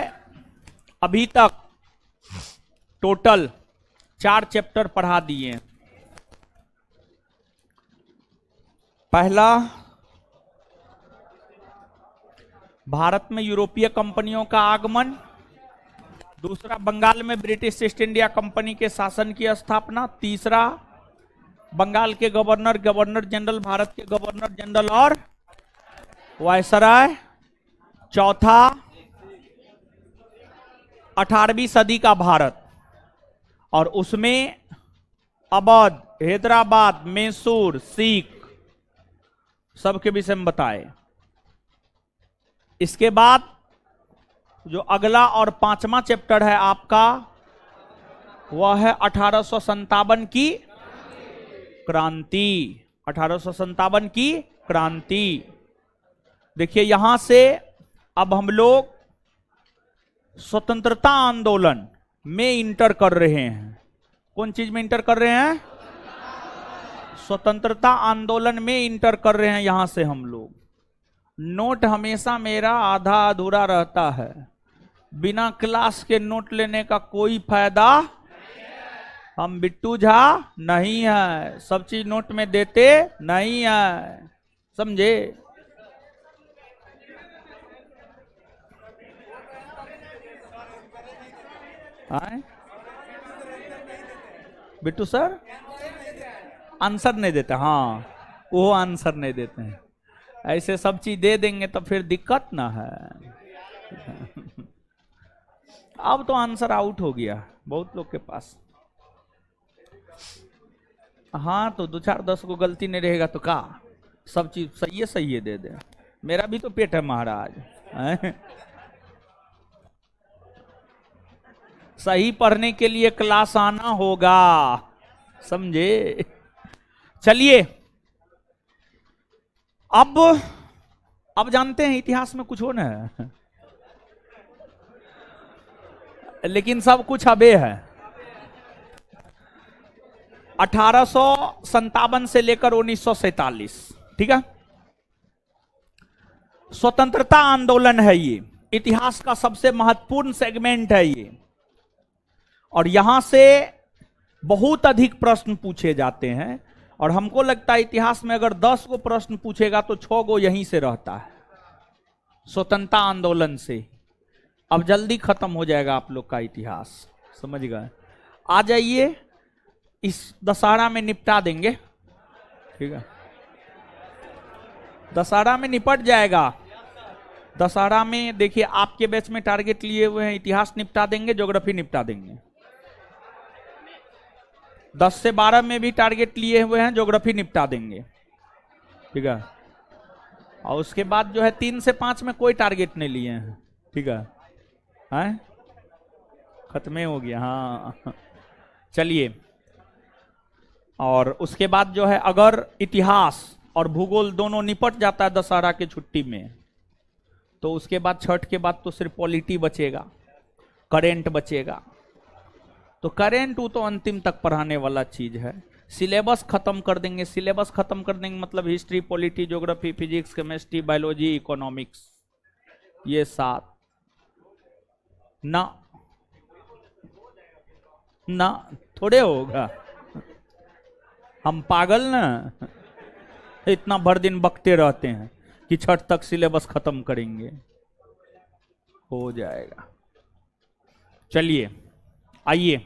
अभी तक टोटल 4 चैप्टर पढ़ा दिए। पहला, भारत में यूरोपीय कंपनियों का आगमन। दूसरा, बंगाल में ब्रिटिश ईस्ट इंडिया कंपनी के शासन की स्थापना। तीसरा, बंगाल के गवर्नर, गवर्नर जनरल, भारत के गवर्नर जनरल और वायसराय। चौथा, 18वीं सदी का भारत और उसमें अवध, हैदराबाद, मैसूर, सीख सबके विषय में बताए। इसके बाद जो अगला और 5वां चैप्टर है आपका, वह है 1857 की क्रांति। 1857 की क्रांति। देखिए, यहां से अब हम लोग स्वतंत्रता आंदोलन में इंटर कर रहे हैं। कौन चीज में इंटर कर रहे हैं? स्वतंत्रता आंदोलन में इंटर कर रहे हैं यहां से हम लोग। नोट हमेशा मेरा आधा अधूरा रहता है, बिना क्लास के नोट लेने का कोई फायदा। हम बिट्टू झा नहीं है, सब चीज नोट में देते नहीं है, समझे? बिट्टू सर आंसर नहीं देते, हाँ वो आंसर नहीं देते हैं। ऐसे सब चीज दे देंगे तो फिर दिक्कत ना है। अब तो आंसर आउट हो गया बहुत लोग के पास। हाँ तो 2-4-10 को गलती नहीं रहेगा तो का सब चीज सही है दे दे। मेरा भी तो पेट है महाराज। सही पढ़ने के लिए क्लास आना होगा, समझे? चलिए अब जानते हैं इतिहास में कुछ होना है, लेकिन सब कुछ अबे है। 1857 से लेकर 1947, ठीक है, स्वतंत्रता आंदोलन है ये, इतिहास का सबसे महत्वपूर्ण सेगमेंट है ये, और यहां से बहुत अधिक प्रश्न पूछे जाते हैं। और हमको लगता है इतिहास में अगर 10 को प्रश्न पूछेगा तो 6 को यहीं से रहता है, स्वतंत्रता आंदोलन से। अब जल्दी खत्म हो जाएगा आप लोग का इतिहास, समझ गए? आ जाइए, इस दशहरा में निपटा देंगे, ठीक है? दशहरा में निपट जाएगा। दशहरा में देखिए आपके बैच में टारगेट लिए हुए हैं, इतिहास निपटा देंगे, ज्योग्राफी निपटा देंगे। 10 से 12 में भी टारगेट लिए हुए हैं, ज्योग्राफी निपटा देंगे, ठीक है? और उसके बाद जो है 3 से 5 में कोई टारगेट नहीं लिए हैं, ठीक है? हैं? खत्म हो गया, हाँ। चलिए, और उसके बाद जो है अगर इतिहास और भूगोल दोनों निपट जाता है दशहरा की छुट्टी में, तो उसके बाद छठ के बाद तो सिर्फ पॉलिटी बचेगा, करेंट बचेगा। तो करेंट वो तो अंतिम तक पढ़ाने वाला चीज है। सिलेबस खत्म कर देंगे। सिलेबस खत्म कर देंगे मतलब history, polity, geography, physics, chemistry, biology, economics, ये 7 ना ना थोड़े होगा। हम पागल ना इतना भर दिन बकते रहते हैं कि छठ तक सिलेबस खत्म करेंगे, हो जाएगा। चलिए आइए।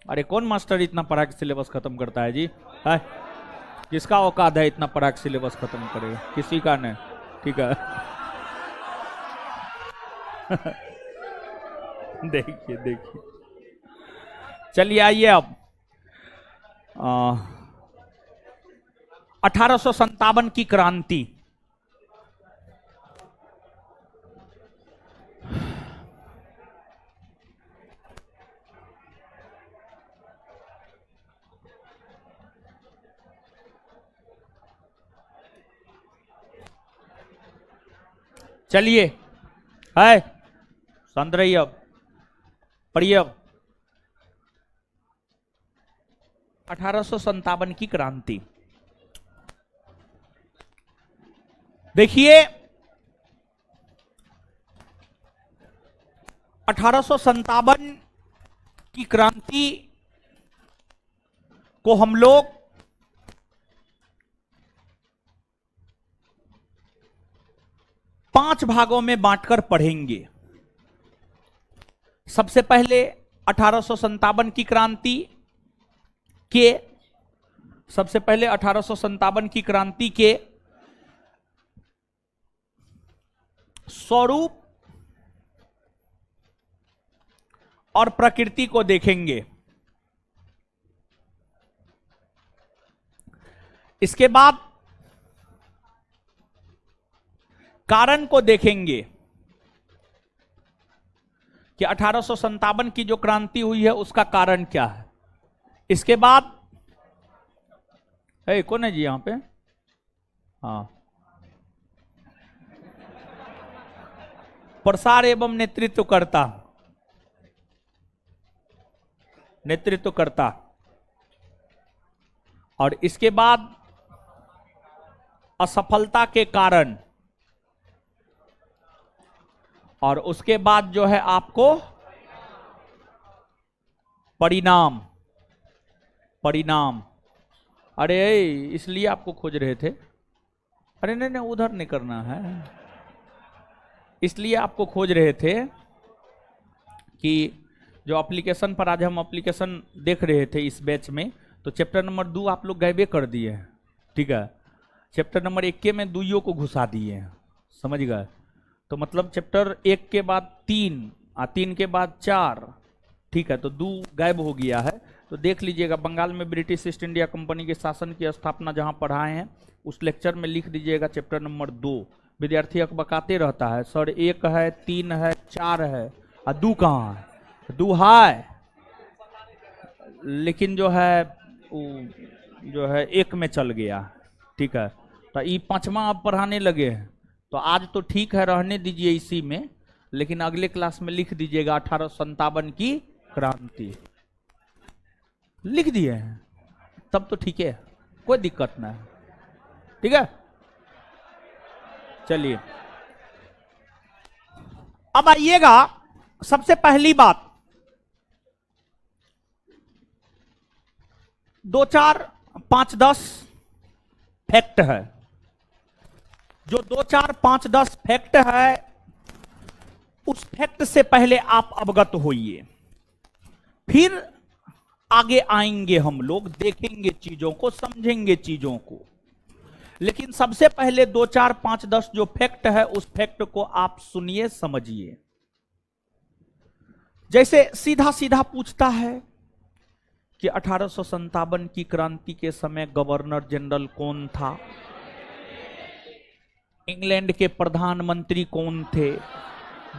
अरे कौन मास्टर इतना पढ़ा के सिलेबस खत्म करता है जी? है किसका औकात है इतना पढ़ा के सिलेबस खत्म करेगा? किसी का नहीं, ठीक है? देखिए देखिए, चलिए आइए अब 1857 की क्रांति। चलिए है शांत रहिए, अब पढ़िए। अब 1857 की क्रांति देखिए। 1857 की क्रांति को हम लोग पांच भागों में बांटकर पढ़ेंगे। सबसे पहले 1857 की क्रांति के सबसे पहले 1857 की क्रांति के स्वरूप और प्रकृति को देखेंगे। इसके बाद कारण को देखेंगे कि 1857 की जो क्रांति हुई है उसका कारण क्या है। इसके बाद कौन है जी यहां पे? हाँ, प्रसार एवं नेतृत्व करता नेतृत्वकर्ता। और इसके बाद असफलता के कारण, और उसके बाद जो है आपको परिणाम। परिणाम, अरे इसलिए आपको खोज रहे थे। अरे नहीं नहीं, उधर नहीं करना है। इसलिए आपको खोज रहे थे कि जो एप्लीकेशन पर आज हम एप्लीकेशन देख रहे थे इस बैच में, तो चैप्टर नंबर 2 आप लोग गायबे कर दिए हैं, ठीक है। चैप्टर नंबर 1 के में 2 को घुसा दिए हैं, समझ गए। तो मतलब चैप्टर 1 के बाद 3 और 3 के बाद 4, ठीक है। तो 2 गायब हो गया है। तो देख लीजिएगा, बंगाल में ब्रिटिश ईस्ट इंडिया कंपनी के शासन की स्थापना जहां पढ़ाए हैं उस लेक्चर में लिख दीजिएगा चैप्टर नंबर 2। विद्यार्थी अकबकाते रहता है, सर 1 है, 3 है, 4 है और 2 कहाँ है? 2 है, लेकिन जो है 1 में चल गया, ठीक है। तो ये 5वां आप पढ़ाने लगे हैं, तो आज तो ठीक है, रहने दीजिए इसी में, लेकिन अगले क्लास में लिख दीजिएगा 1857 की क्रांति। लिख दिए हैं तब तो ठीक है, कोई दिक्कत नहीं, ठीक है। चलिए अब आइएगा, सबसे पहली बात 2, 4, 5, 10 फैक्ट है। जो 2, 4, 5, 10 फैक्ट है, उस फैक्ट से पहले आप अवगत होइए, फिर आगे आएंगे हम लोग, देखेंगे चीजों को, समझेंगे चीजों को। लेकिन सबसे पहले 2, 4, 5, 10 जो फैक्ट है, उस फैक्ट को आप सुनिए, समझिए। जैसे सीधा सीधा पूछता है कि 1857 की क्रांति के समय गवर्नर जनरल कौन था, इंग्लैंड के प्रधानमंत्री कौन थे,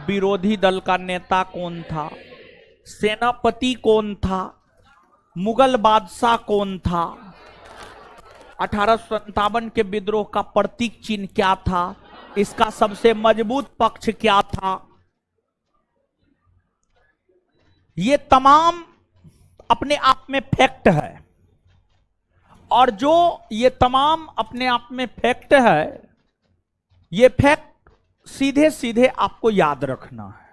विरोधी दल का नेता कौन था, सेनापति कौन था, मुगल बादशाह कौन था, 1857 के विद्रोह का प्रतीक चिन्ह क्या था, इसका सबसे मजबूत पक्ष क्या था। ये तमाम अपने आप में फैक्ट है, और जो ये तमाम अपने आप में फैक्ट है, ये फैक्ट सीधे सीधे आपको याद रखना है।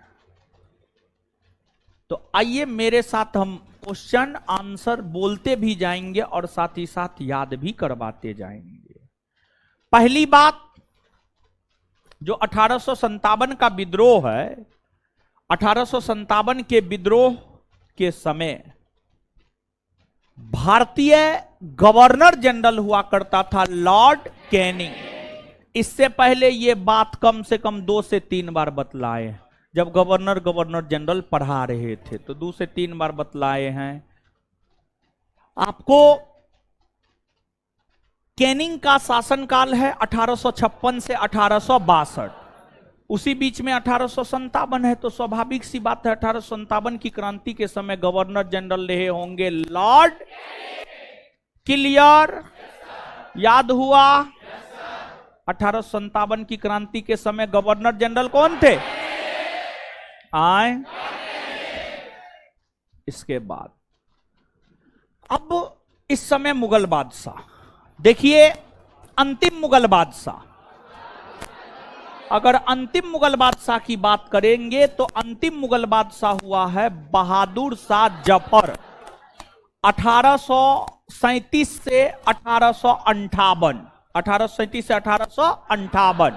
तो आइए मेरे साथ हम क्वेश्चन आंसर बोलते भी जाएंगे और साथ ही साथ याद भी करवाते जाएंगे। पहली बात, जो 1857 का विद्रोह है, 1857 के विद्रोह के समय भारतीय गवर्नर जनरल हुआ करता था लॉर्ड कैनिंग। इससे पहले यह बात कम से कम 2 से 3 बार बतलाए, जब गवर्नर जनरल पढ़ा रहे थे तो 2 से 3 बार बतलाए हैं आपको। कैनिंग का शासनकाल है 1856 से 1862, उसी बीच में 1857 है, तो स्वाभाविक सी बात है 1857 की क्रांति के समय गवर्नर जनरल रहे होंगे लॉर्ड। क्लियर? याद हुआ? 1857 की क्रांति के समय गवर्नर जनरल कौन थे? आए। इसके बाद अब इस समय मुगल बादशाह, देखिए अंतिम मुगल बादशाह, अगर अंतिम मुगल बादशाह की बात करेंगे तो अंतिम मुगल बादशाह हुआ है बहादुर शाह जफर, 1837 से 1858, 1837 से 1858,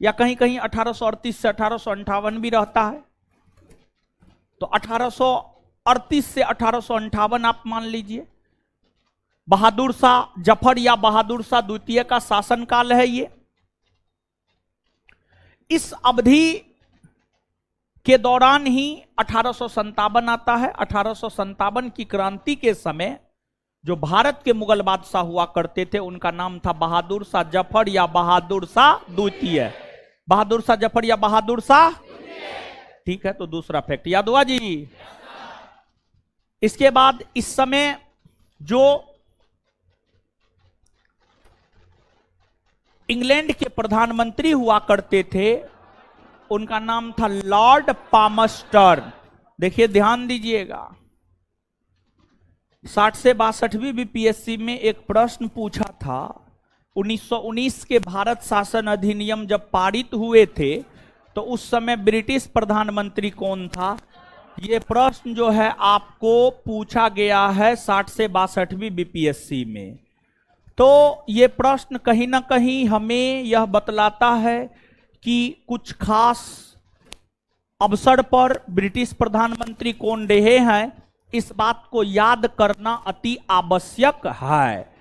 या कहीं कहीं 1838 से 1858 भी रहता है। तो 1838 से 1858 आप मान लीजिए। बहादुर शाह जफर या बहादुर शाह द्वितीय का शासनकाल है ये। इस अवधि के दौरान ही 1857 आता है। 1857 की क्रांति के समय जो भारत के मुगल बादशाह हुआ करते थे उनका नाम था बहादुर शाह जफर या बहादुर शाह द्वितीय। बहादुर शाह जफर या बहादुर शाह, ठीक है। तो दूसरा फैक्ट याद हुआ जी। इसके बाद इस समय जो इंग्लैंड के प्रधानमंत्री हुआ करते थे उनका नाम था लॉर्ड पामस्टर्न। देखिए ध्यान दीजिएगा, 60 से 62वीं बीपीएससी में एक प्रश्न पूछा था। 1919 के भारत शासन अधिनियम जब पारित हुए थे तो उस समय ब्रिटिश प्रधानमंत्री कौन था? ये प्रश्न जो है आपको पूछा गया है 60 से 62वीं बीपीएससी में। तो ये प्रश्न कहीं ना कहीं हमें यह बतलाता है कि कुछ खास अवसर पर ब्रिटिश प्रधानमंत्री कौन रहे हैं, इस बात को याद करना अति आवश्यक है।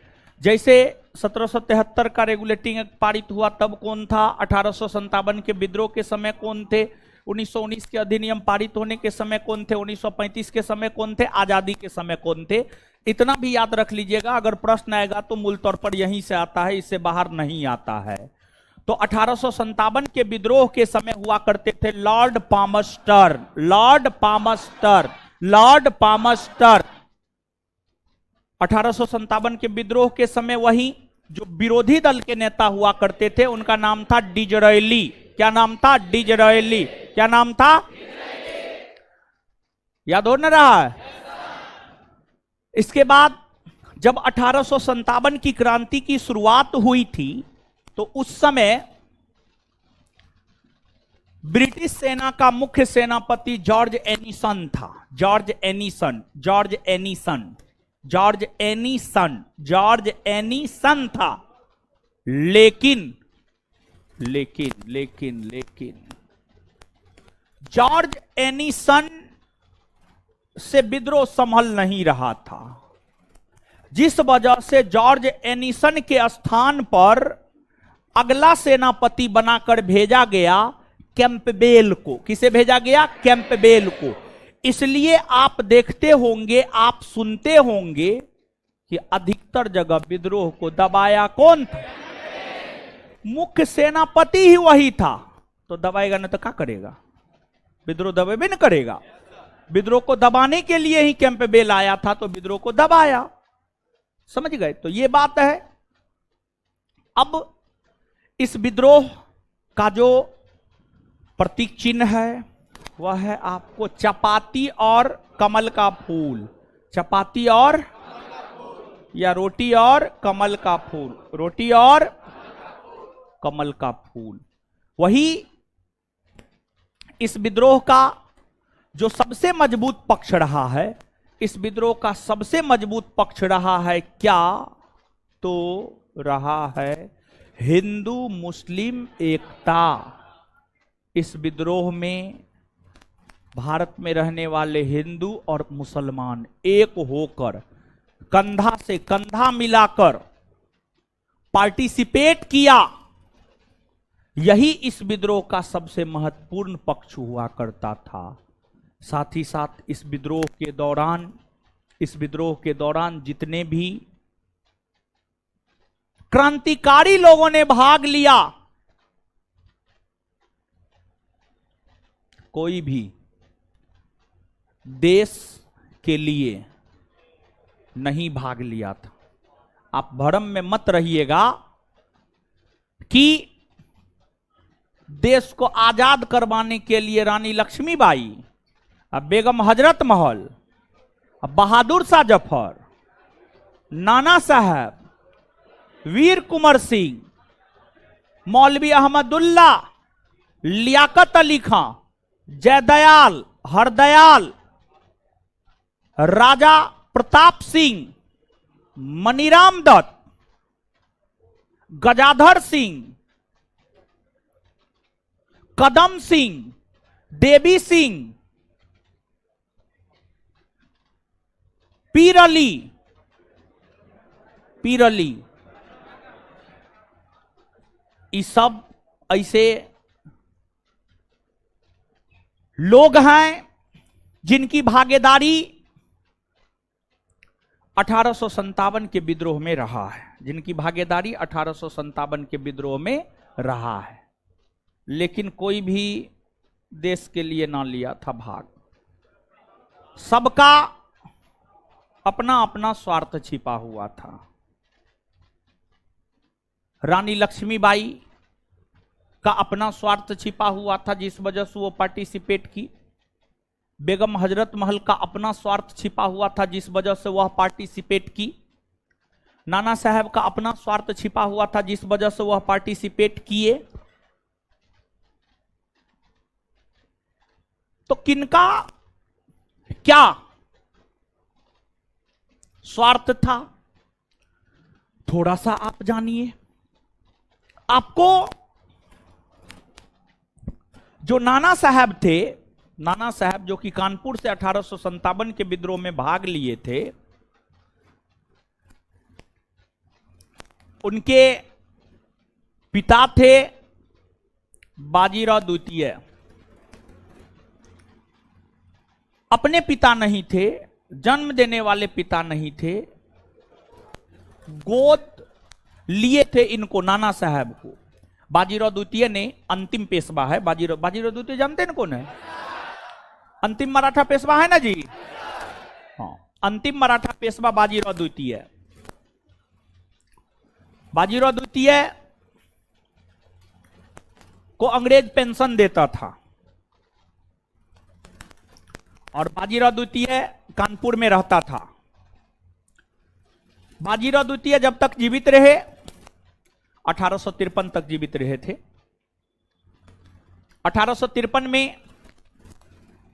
जैसे 1773 का रेगुलेटिंग एक्ट पारित हुआ तब कौन था? 1857 के विद्रोह के समय कौन थे? 1919 के अधिनियम पारित होने के समय कौन थे? 1935 के समय कौन थे? आजादी के समय कौन थे? इतना भी याद रख लीजिएगा, अगर प्रश्न आएगा तो मूल तौर पर यहीं से आता है, इससे बाहर नहीं आता है। तो 1857 के विद्रोह के समय हुआ करते थे लॉर्ड पामस्टर। लॉर्ड पामस्टर, लॉर्ड पामस्टर 1857 के विद्रोह के समय वही जो विरोधी दल के नेता हुआ करते थे उनका नाम था डिजरायली। क्या नाम था? डिजरायली। क्या नाम था? याद हो न रहा है? इसके बाद जब 1857 की क्रांति की शुरुआत हुई थी तो उस समय ब्रिटिश सेना का मुख्य सेनापति जॉर्ज एनिसन था। George Ennison, George Ennison, George Ennison, George Ennison था। लेकिन लेकिन लेकिन लेकिन जॉर्ज एनिसन से विद्रोह संभल नहीं रहा था, जिस वजह से जॉर्ज एनिसन के स्थान पर अगला सेनापति बनाकर भेजा गया कैंपबेल को। किसे भेजा गया? कैंपबेल को। इसलिए आप देखते होंगे, आप सुनते होंगे कि अधिकतर जगह विद्रोह को दबाया कौन था? मुख्य सेनापति ही वही था। तो दबाएगा ना तो क्या करेगा? विद्रोह दबे न करेगा। विद्रोह को दबाने के लिए ही कैंपबेल आया था, तो विद्रोह को दबाया। समझ गए? तो ये बात है। अब इस विद्रोह का जो प्रतीक चिन्ह है वह है आपको चपाती और कमल का फूल। चपाती और या रोटी और कमल का फूल, रोटी और कमल का फूल। वही इस विद्रोह का जो सबसे मजबूत पक्ष रहा है। इस विद्रोह का सबसे मजबूत पक्ष रहा है क्या? तो रहा है हिंदू मुस्लिम एकता। इस विद्रोह में भारत में रहने वाले हिंदू और मुसलमान एक होकर कंधा से कंधा मिलाकर पार्टिसिपेट किया। यही इस विद्रोह का सबसे महत्वपूर्ण पक्ष हुआ करता था। साथ ही साथ इस विद्रोह के दौरान जितने भी क्रांतिकारी लोगों ने भाग लिया, कोई भी देश के लिए नहीं भाग लिया था। आप भ्रम में मत रहिएगा कि देश को आजाद करवाने के लिए रानी लक्ष्मीबाई, बेगम हजरत महल, बहादुर शाह जफर, नाना साहब, वीर कुंवर सिंह, मौलवी अहमदुल्ला, लियाकत अली खां, जयदयाल, हरदयाल, राजा प्रताप सिंह, मनीराम दत्त, गजाधर सिंह, कदम सिंह, देवी सिंह, पीर अली, ये सब ऐसे लोग हैं जिनकी भागीदारी 1857 के विद्रोह में रहा है, जिनकी भागीदारी 1857 के विद्रोह में रहा है। लेकिन कोई भी देश के लिए ना लिया था भाग। सबका अपना अपना स्वार्थ छिपा हुआ था। रानी लक्ष्मीबाई का अपना स्वार्थ छिपा हुआ था, जिस वजह से वो पार्टिसिपेट की। बेगम हजरत महल का अपना स्वार्थ छिपा हुआ था जिस वजह से वह पार्टिसिपेट की। नाना साहब का अपना स्वार्थ छिपा हुआ था जिस वजह से वह पार्टिसिपेट किए। तो किनका क्या स्वार्थ था, थोड़ा सा आप जानिए। आपको जो नाना साहब थे, नाना साहब जो कि कानपुर से 1857 के विद्रोह में भाग लिए थे, उनके पिता थे बाजीराव द्वितीय। अपने पिता नहीं थे, जन्म देने वाले पिता नहीं थे, गोद लिए थे इनको, नाना साहब को। बाजीराव द्वितीय ने अंतिम पेशवा है, बाजीराव द्वितीय जानते हैं कौन है? अंतिम मराठा पेशवा है ना जी। हाँ, अंतिम मराठा पेशवा बाजीराव द्वितीय। बाजीराव द्वितीय को अंग्रेज पेंशन देता था और बाजीराव द्वितीय कानपुर में रहता था। बाजीराव द्वितीय जब तक जीवित रहे, 1853 तक जीवित रहे थे। 1853 में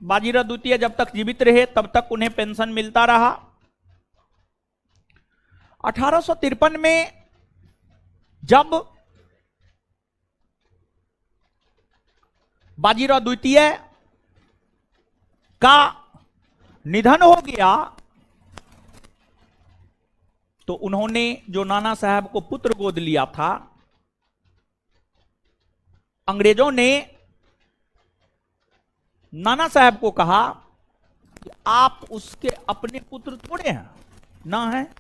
बाजीराव द्वितीय जब तक जीवित रहे तब तक उन्हें पेंशन मिलता रहा। 1853 में जब बाजीराव द्वितीय का निधन हो गया तो उन्होंने जो नाना साहब को पुत्र गोद लिया था, अंग्रेजों ने नाना साहब को कहा कि आप उसके अपने पुत्र थोड़े हैं, ना हैं,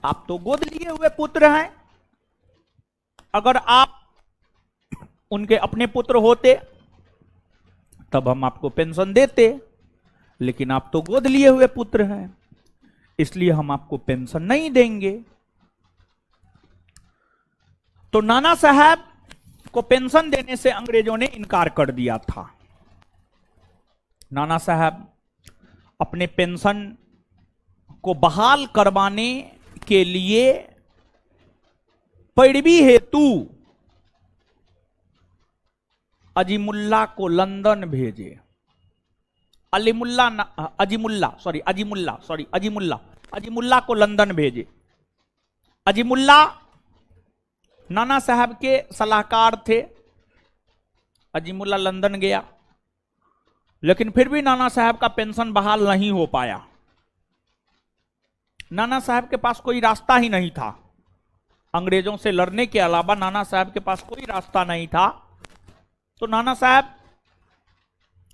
आप तो गोद लिए हुए पुत्र हैं। अगर आप उनके अपने पुत्र होते तब हम आपको पेंशन देते, लेकिन आप तो गोद लिए हुए पुत्र हैं, इसलिए हम आपको पेंशन नहीं देंगे। तो नाना साहब को पेंशन देने से अंग्रेजों ने इनकार कर दिया था। नाना साहब अपने पेंशन को बहाल करवाने के लिए पैरवी हेतु अजीमुल्ला को लंदन भेजे। अजीमुल्ला को लंदन भेजे। अजीमुल्ला नाना साहब के सलाहकार थे। अजीमुल्ला लंदन गया, लेकिन फिर भी नाना साहब का पेंशन बहाल नहीं हो पाया। नाना साहब के पास कोई रास्ता ही नहीं था, अंग्रेजों से लड़ने के अलावा नाना साहब के पास कोई रास्ता नहीं था। तो नाना साहब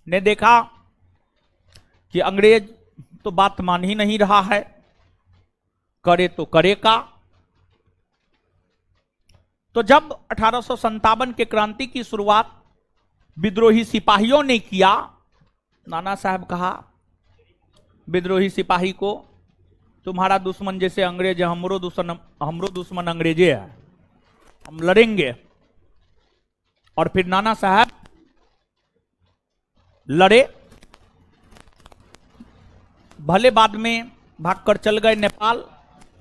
ने देखा कि अंग्रेज तो बात मान ही नहीं रहा है, करे तो करे का। तो जब 1857 के क्रांति की शुरुआत विद्रोही सिपाहियों ने किया, नाना साहब कहा विद्रोही सिपाही को, तुम्हारा दुश्मन जैसे अंग्रेज है, हमरो दुश्मन अंग्रेजे है, हम लड़ेंगे। और फिर नाना साहब लड़े, भले बाद में भागकर चल गए नेपाल,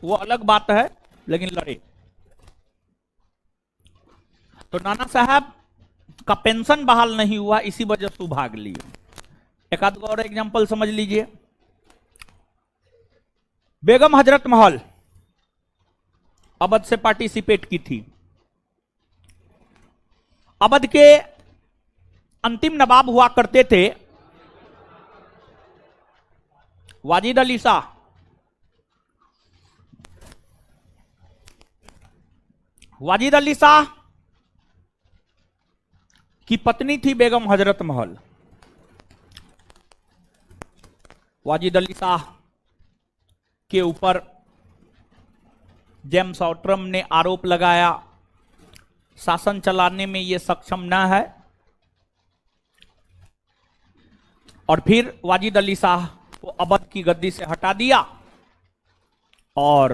वो अलग बात है, लेकिन लड़े। तो नाना साहब का पेंशन बहाल नहीं हुआ, इसी वजह से भाग लिए। एक आध और एग्जांपल समझ लीजिए। बेगम हजरत महल अवध से पार्टिसिपेट की थी। अवध के अंतिम नवाब हुआ करते थे वाजिद अली शाह। वाजिद अली शाह की पत्नी थी बेगम हजरत महल। वाजिद अली शाह के ऊपर जेम्स ऑट्रम ने आरोप लगाया, शासन चलाने में ये सक्षम न है। और फिर वाजिद अली शाह को अवध की गद्दी से हटा दिया और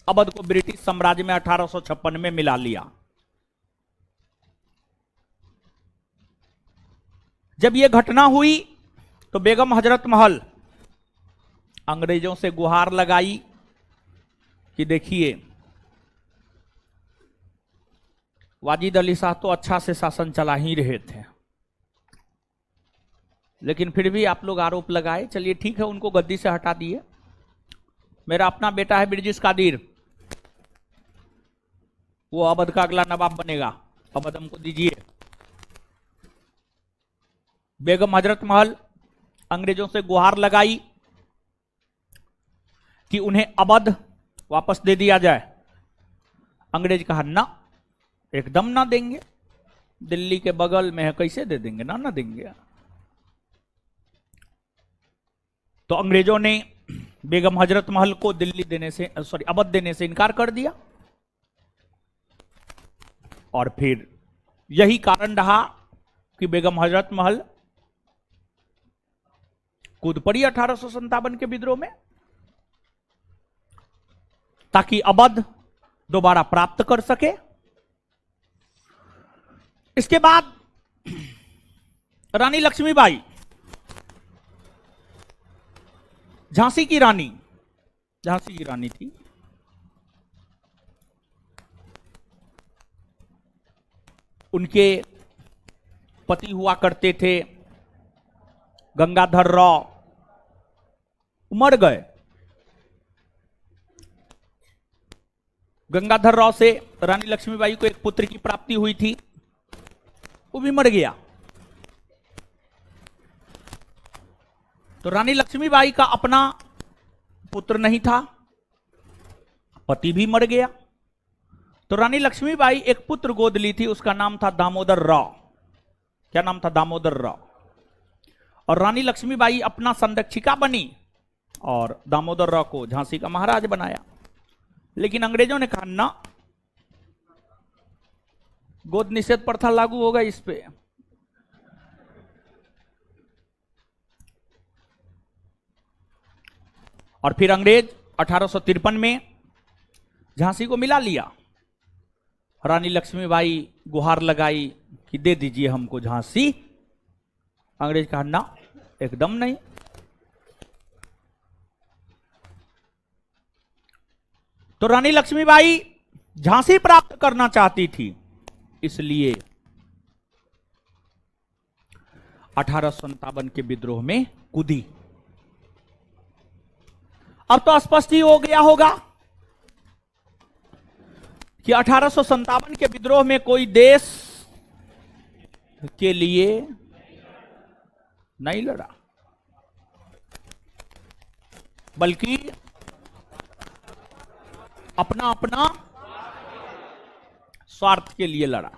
अवध को ब्रिटिश साम्राज्य में 1856 में मिला लिया। जब यह घटना हुई तो बेगम हजरत महल अंग्रेजों से गुहार लगाई कि देखिए वाजिद अली शाह तो अच्छा से शासन चला ही रहे थे, लेकिन फिर भी आप लोग आरोप लगाए, चलिए ठीक है, उनको गद्दी से हटा दिए। मेरा अपना बेटा है बिरजिस कादिर, वो अवध का अगला नवाब बनेगा, अवध हमको दीजिए। बेगम हजरत महल अंग्रेजों से गुहार लगाई कि उन्हें अवध वापस दे दिया जाए। अंग्रेज कहा ना, एकदम ना देंगे, दिल्ली के बगल में है, कैसे दे देंगे, ना देंगे। तो अंग्रेजों ने बेगम हजरत महल को दिल्ली देने से, सॉरी, अवध देने से इनकार कर दिया। और फिर यही कारण रहा कि बेगम हजरत महल कूद पड़ी 1857 के विद्रोह में, ताकि अवध दोबारा प्राप्त कर सके। इसके बाद रानी लक्ष्मीबाई, झांसी की रानी थी, उनके पति हुआ करते थे गंगाधर राव, मर गए। गंगाधर राव से रानी लक्ष्मीबाई को एक पुत्र की प्राप्ति हुई थी, वो भी मर गया। तो रानी लक्ष्मीबाई का अपना पुत्र नहीं था, पति भी मर गया। तो रानी लक्ष्मीबाई एक पुत्र गोद ली थी, उसका नाम था दामोदर राव। क्या नाम था? दामोदर राव। और रानी लक्ष्मीबाई अपना संरक्षिका बनी और दामोदर राव को झांसी का महाराज बनाया। लेकिन अंग्रेजों ने कहा ना, गोद निषेध प्रथा लागू होगा इस पे। और फिर अंग्रेज 1853 में झांसी को मिला लिया। रानी लक्ष्मीबाई गुहार लगाई कि दे दीजिए हमको झांसी। अंग्रेज कहा ना, एकदम नहीं। तो रानी लक्ष्मीबाई झांसी प्राप्त करना चाहती थी, इसलिए 1857 के विद्रोह में कूदी। अब तो स्पष्ट ही हो गया होगा कि 1857 के विद्रोह में कोई देश के लिए नहीं लड़ा, बल्कि अपना अपना स्वार्थ के लिए लड़ा।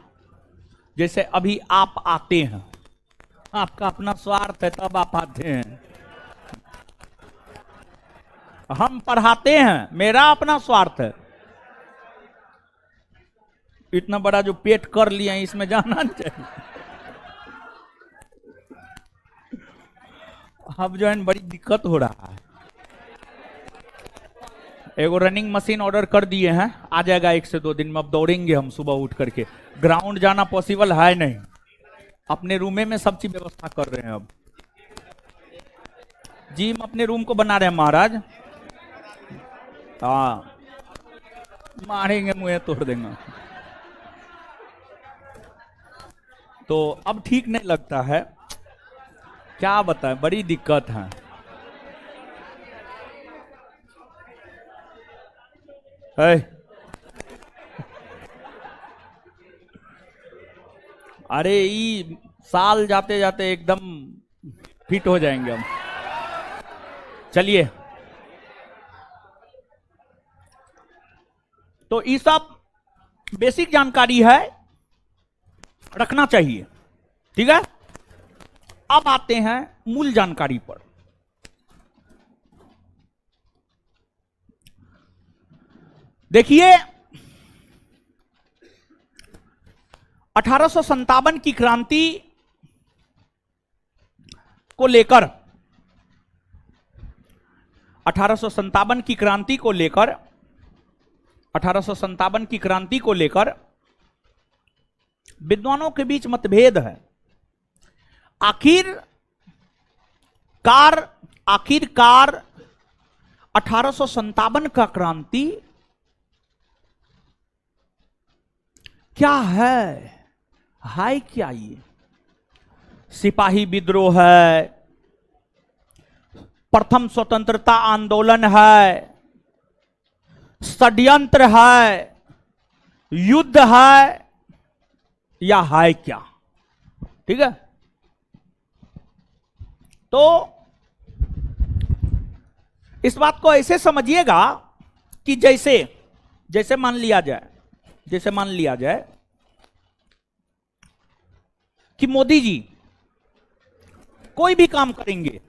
जैसे अभी आप आते हैं, आपका अपना स्वार्थ है तब आप आते हैं। हम पढ़ाते हैं, मेरा अपना स्वार्थ है। इतना बड़ा जो पेट कर लिया इसमें जाना नहीं चाहिए। अब जो है बड़ी दिक्कत हो रहा है। एगो रनिंग मशीन ऑर्डर कर दिए हैं, आ जाएगा 1 से 2 दिन में। अब दौड़ेंगे हम सुबह उठ करके, ग्राउंड जाना पॉसिबल है नहीं, अपने रूमे में सब चीज व्यवस्था कर रहे हैं। अब जिम अपने रूम को बना रहे हैं महाराज। हाँ, मारेंगे, मुंह तोड़ देंगे। तो अब ठीक नहीं लगता है, क्या बताएं, बड़ी दिक्कत है। अरे ये साल जाते जाते एकदम फिट हो जाएंगे हम। चलिए, तो ये सब बेसिक जानकारी है, रखना चाहिए, ठीक है। अब आते हैं मूल जानकारी पर। देखिए, 1857 की क्रांति को लेकर 1857 की क्रांति को लेकर 1857 की क्रांति को लेकर विद्वानों के बीच मतभेद है। आखिर आखिरकार 1857 का क्रांति क्या है क्या? ये सिपाही विद्रोह है, प्रथम स्वतंत्रता आंदोलन है, षड्यंत्र है, युद्ध है, या है क्या? ठीक है, तो इस बात को ऐसे समझिएगा कि जैसे मान लिया जाए कि मोदी जी कोई भी काम करेंगे,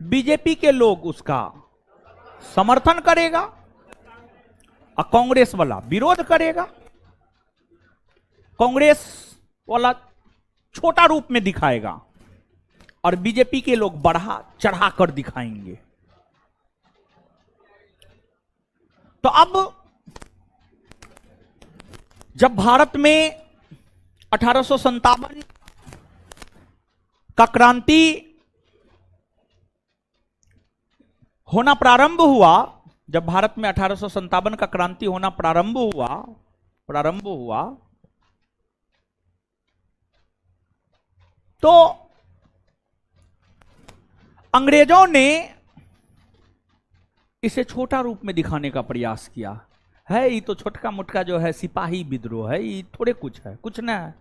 बीजेपी के लोग उसका समर्थन करेगा और कांग्रेस वाला विरोध करेगा। कांग्रेस वाला छोटा रूप में दिखाएगा और बीजेपी के लोग बढ़ा चढ़ा कर दिखाएंगे। तो अब जब भारत में 1857 का क्रांति होना प्रारंभ हुआ, जब भारत में 1857 का क्रांति होना प्रारंभ हुआ तो अंग्रेजों ने इसे छोटा रूप में दिखाने का प्रयास किया है। ये तो छोटका मोटका जो है सिपाही विद्रोह है, ये थोड़े कुछ है, कुछ ना है।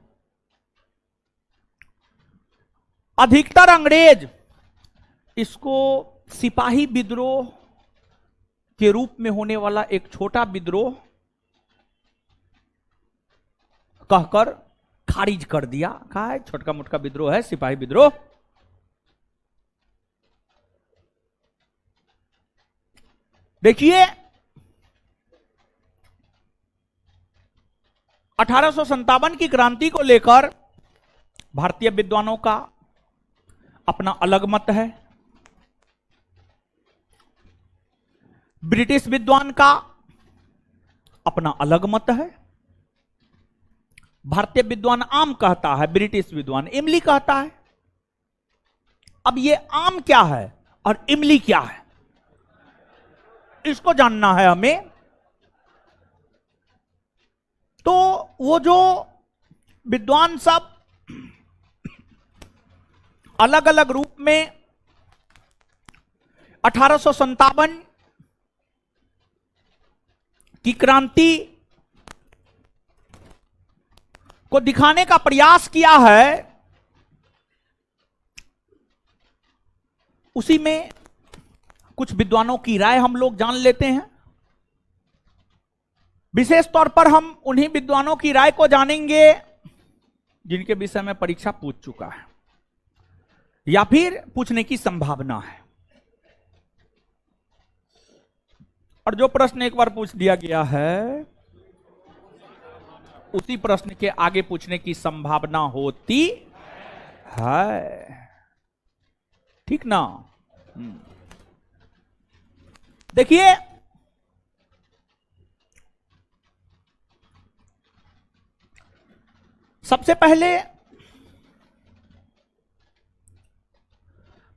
अधिकतर अंग्रेज इसको सिपाही विद्रोह के रूप में होने वाला एक छोटा विद्रोह कहकर खारिज कर दिया। कहा है छोटका मोटका विद्रोह है, सिपाही विद्रोह। देखिए 1857 की क्रांति को लेकर भारतीय विद्वानों का अपना अलग मत है, ब्रिटिश विद्वान का अपना अलग मत है। भारतीय विद्वान आम कहता है, ब्रिटिश विद्वान इमली कहता है। अब ये आम क्या है और इमली क्या है, इसको जानना है हमें। तो वो जो विद्वान सब अलग अलग रूप में 1857 की क्रांति को दिखाने का प्रयास किया है, उसी में कुछ विद्वानों की राय हम लोग जान लेते हैं। विशेष तौर पर हम उन्हीं विद्वानों की राय को जानेंगे जिनके विषय में परीक्षा पूछ चुका है या फिर पूछने की संभावना है। और जो प्रश्न एक बार पूछ दिया गया है, उसी प्रश्न के आगे पूछने की संभावना होती है। ठीक ना? देखिए सबसे पहले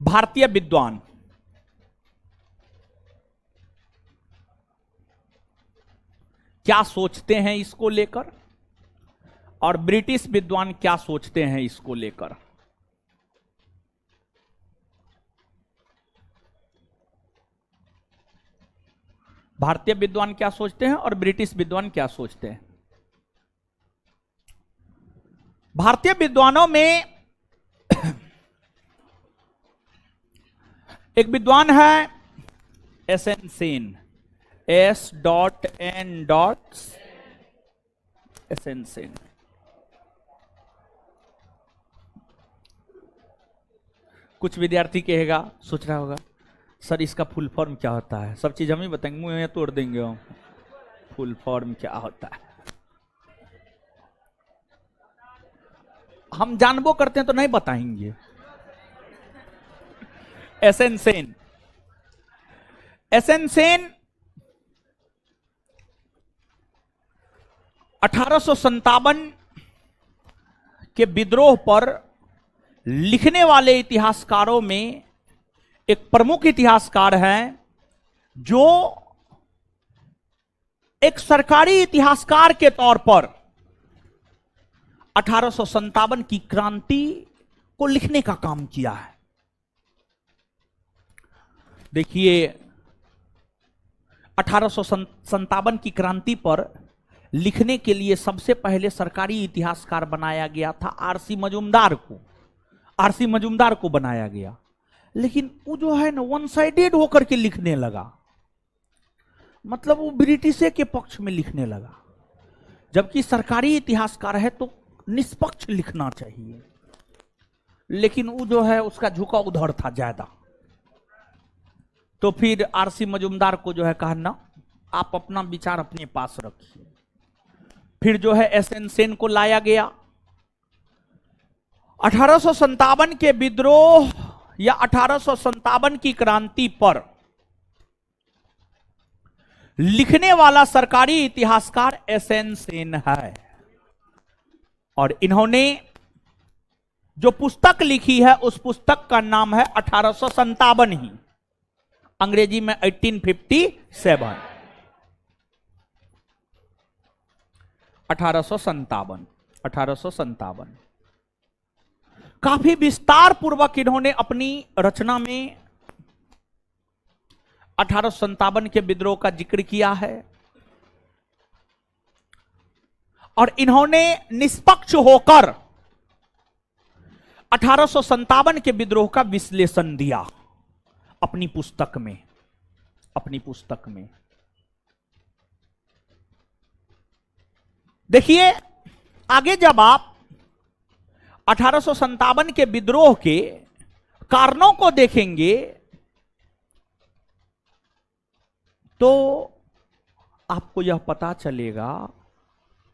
भारतीय विद्वान क्या सोचते हैं इसको लेकर और ब्रिटिश विद्वान क्या सोचते हैं इसको लेकर। भारतीय विद्वान क्या सोचते हैं और ब्रिटिश विद्वान क्या सोचते हैं। भारतीय विद्वानों में एक विद्वान है एस.एन. सेन, S.N. सेन। कुछ विद्यार्थी कहेगा, सोच रहा होगा सर इसका फुल फॉर्म क्या होता है। सब चीज हम ही बताएंगे, मुंह में तोड़ देंगे हम। फुल फॉर्म क्या होता है हम जानबो करते हैं तो नहीं बताएंगे। एस.एन. सेन, एस.एन. सेन 1857 के विद्रोह पर लिखने वाले इतिहासकारों में एक प्रमुख इतिहासकार हैं जो एक सरकारी इतिहासकार के तौर पर 1857 की क्रांति को लिखने का काम किया है। देखिए 1857 की क्रांति पर लिखने के लिए सबसे पहले सरकारी इतिहासकार बनाया गया था आरसी मजूमदार को। आरसी मजूमदार को बनाया गया, लेकिन वो जो है ना वन साइडेड होकर के लिखने लगा, मतलब वो ब्रिटिशे के पक्ष में लिखने लगा। जबकि सरकारी इतिहासकार है तो निष्पक्ष लिखना चाहिए, लेकिन वो जो है उसका झुकाव उधर था ज्यादा। तो फिर आरसी मजूमदार को जो है कहा ना, आप अपना विचार अपने पास रखिए। फिर जो है एसएन सेन को लाया गया। 1857 के विद्रोह या 1857 की क्रांति पर लिखने वाला सरकारी इतिहासकार एसएन सेन है, और इन्होंने जो पुस्तक लिखी है उस पुस्तक का नाम है 1857 ही, अंग्रेजी में 1857। 1857 काफी विस्तार पूर्वक इन्होंने अपनी रचना में 1857 के विद्रोह का जिक्र किया है, और इन्होंने निष्पक्ष होकर 1857 के विद्रोह का विश्लेषण दिया अपनी पुस्तक में। देखिए आगे जब आप 1857 के विद्रोह के कारणों को देखेंगे तो आपको यह पता चलेगा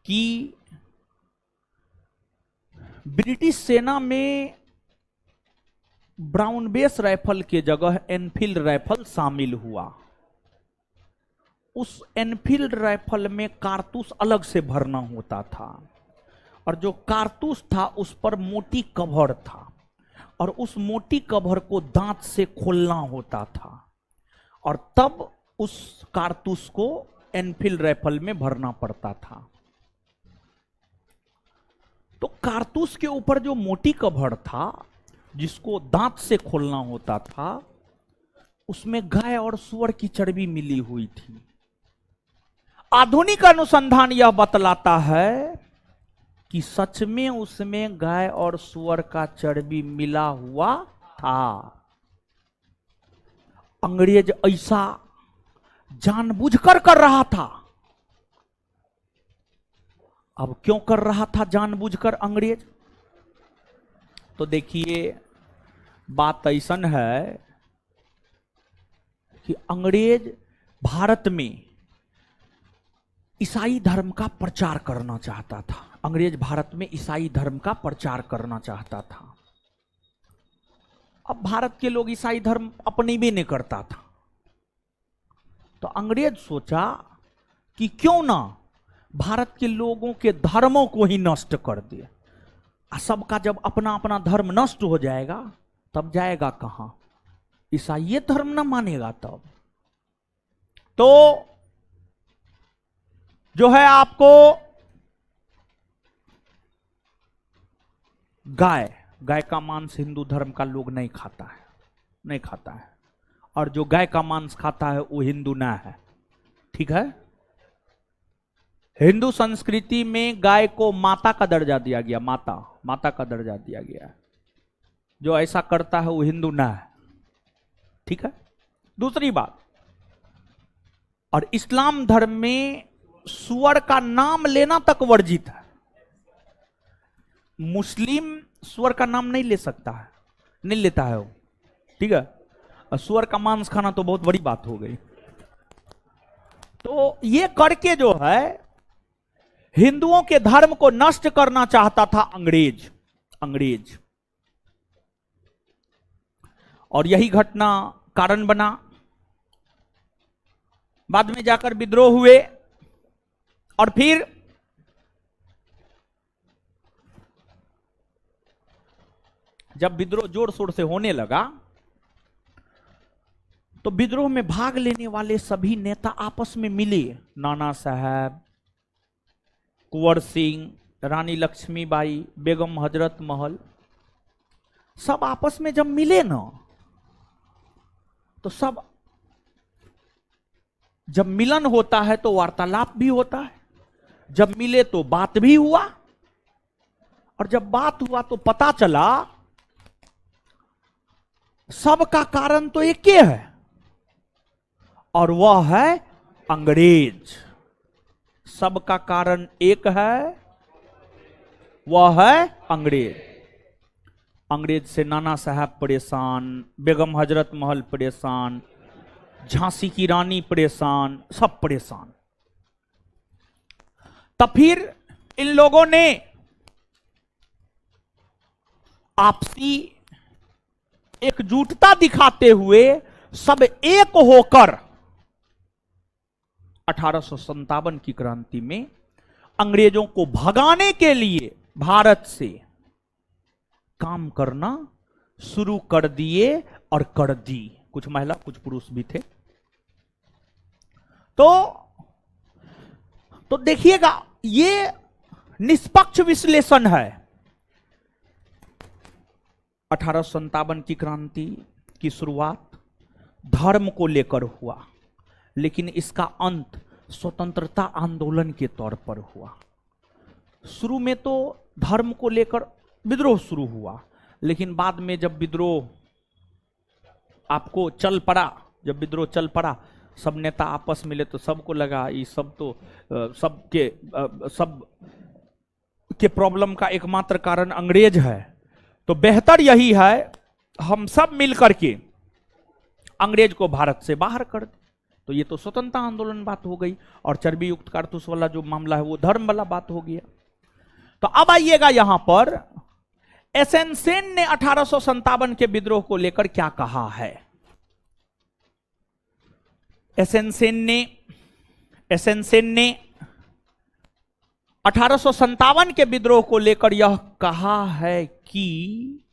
कि ब्रिटिश सेना में ब्राउन बेस राइफल के जगह एनफील्ड राइफल शामिल हुआ। उस एनफील्ड राइफल में कारतूस अलग से भरना होता था, और जो कारतूस था उस पर मोटी कवर था, और उस मोटी कवर को दांत से खोलना होता था, और तब उस कारतूस को एनफील्ड राइफल में भरना पड़ता था। तो कारतूस के ऊपर जो मोटी कवर था जिसको दांत से खोलना होता था, उसमें गाय और सूअर की चर्बी मिली हुई थी। आधुनिक अनुसंधान यह बतलाता है कि सच में उसमें गाय और सूअर का चर्बी मिला हुआ था। अंग्रेज ऐसा जानबूझकर कर रहा था। अब क्यों कर रहा था जानबूझकर अंग्रेज? तो देखिए बात ऐसन है कि अंग्रेज भारत में ईसाई धर्म का प्रचार करना चाहता था। अंग्रेज भारत में ईसाई धर्म का प्रचार करना चाहता था। अब भारत के लोग ईसाई धर्म अपने भी नहीं करता था, तो अंग्रेज सोचा कि क्यों ना भारत के लोगों के धर्मों को ही नष्ट कर दे। सबका जब अपना अपना धर्म नष्ट हो जाएगा तब जाएगा कहां? ईसाई धर्म ना मानेगा तब। तो जो है आपको गाय का मांस हिंदू धर्म का लोग नहीं खाता है, और जो गाय का मांस खाता है वो हिंदू ना है। ठीक है, हिंदू संस्कृति में गाय को माता का दर्जा दिया गया, माता का दर्जा दिया गया। जो ऐसा करता है वो हिंदू ना है। ठीक है, दूसरी बात, और इस्लाम धर्म में सूअर का नाम लेना तक वर्जित है। मुस्लिम सूअर का नाम नहीं ले सकता है, नहीं लेता है वो। ठीक है, और सूअर का मांस खाना तो बहुत बड़ी बात हो गई। तो ये करके जो है हिंदुओं के धर्म को नष्ट करना चाहता था अंग्रेज। और यही घटना कारण बना। बाद में जाकर विद्रोह हुए, और फिर जब विद्रोह जोर शोर से होने लगा तो विद्रोह में भाग लेने वाले सभी नेता आपस में मिले। नाना साहब, कुंवर सिंह, रानी लक्ष्मीबाई, बेगम हजरत महल, सब आपस में जब मिले ना तो सब, जब मिलन होता है तो वार्तालाप भी होता है, जब मिले तो बात भी हुआ, और जब बात हुआ तो पता चला सबका कारण तो एक ही है, और वह है अंग्रेज। सबका कारण एक है, वह है अंग्रेज। अंग्रेज से नाना साहब परेशान, बेगम हजरत महल परेशान, झांसी की रानी परेशान, सब परेशान। तब फिर इन लोगों ने आपसी एकजुटता दिखाते हुए सब एक होकर 1857 की क्रांति में अंग्रेजों को भगाने के लिए भारत से काम करना शुरू कर दिए और कर दी। कुछ महिला कुछ पुरुष भी थे। तो देखिएगा, ये निष्पक्ष विश्लेषण है। 1857 की क्रांति की शुरुआत धर्म को लेकर हुआ, लेकिन इसका अंत स्वतंत्रता आंदोलन के तौर पर हुआ। शुरू में तो धर्म को लेकर विद्रोह शुरू हुआ, लेकिन बाद में जब विद्रोह आपको चल पड़ा, जब विद्रोह चल पड़ा, सब नेता आपस मिले तो सबको लगा ये सब तो सब के प्रॉब्लम का एकमात्र कारण अंग्रेज है, तो बेहतर यही है हम सब मिलकर के अंग्रेज को भारत से बाहर कर दें। तो ये तो स्वतंत्रता आंदोलन बात हो गई, और चर्बी युक्त कारतूस वाला जो मामला है वो धर्म वाला बात हो गया। तो अब आइएगा यहां पर एसएन सेन ने 1857 के विद्रोह को लेकर क्या कहा है। एसएन सेन ने 1857 के विद्रोह को लेकर यह कहा है कि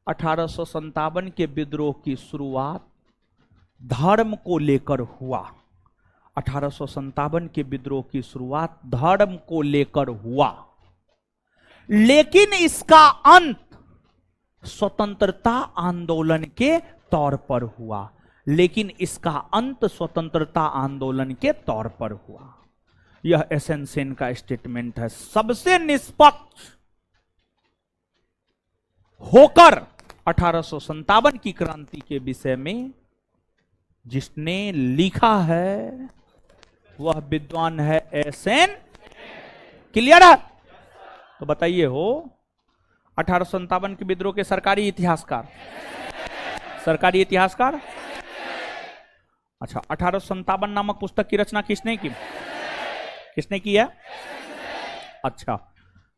1857 के विद्रोह की शुरुआत धर्म को लेकर हुआ। 1857 के विद्रोह की शुरुआत धर्म को लेकर हुआ, लेकिन इसका अंत स्वतंत्रता आंदोलन के तौर पर हुआ। लेकिन इसका अंत स्वतंत्रता आंदोलन के तौर पर हुआ। यह एसएन सेन का स्टेटमेंट है। सबसे निष्पक्ष होकर 1857 की क्रांति के विषय में जिसने लिखा है वह विद्वान है एसएन। क्लियर है? तो बताइए हो 1857 के विद्रोह के सरकारी इतिहासकार, सरकारी इतिहासकार। अच्छा, 1857 नामक पुस्तक की रचना किसने की? किसने की है? अच्छा,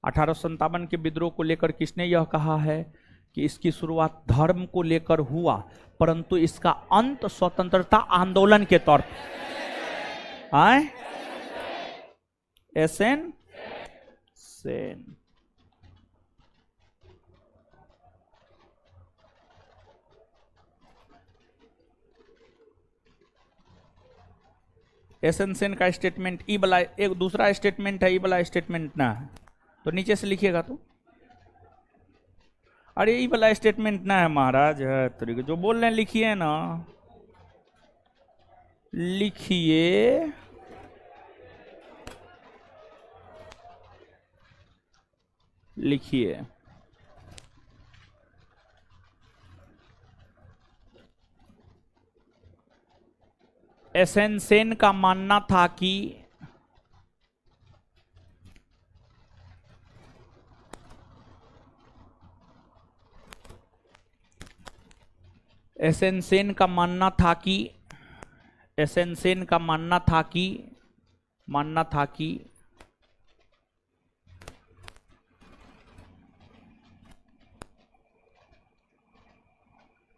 1857 के विद्रोह को लेकर किसने यह कहा है कि इसकी शुरुआत धर्म को लेकर हुआ, परंतु इसका अंत स्वतंत्रता आंदोलन के तौर पर आए? एसएन सेन। एसएन सेन का स्टेटमेंट ई वाला, एक दूसरा स्टेटमेंट है, ई वाला स्टेटमेंट ना है तो नीचे से लिखिएगा। तो अरे ई वाला स्टेटमेंट ना है महाराज, है तरीके जो बोल रहे हैं लिखिए ना, लिखिए। लिखिए एसएन सेन का मानना था कि एसएन सेन का मानना था कि एसएन सेन का मानना था कि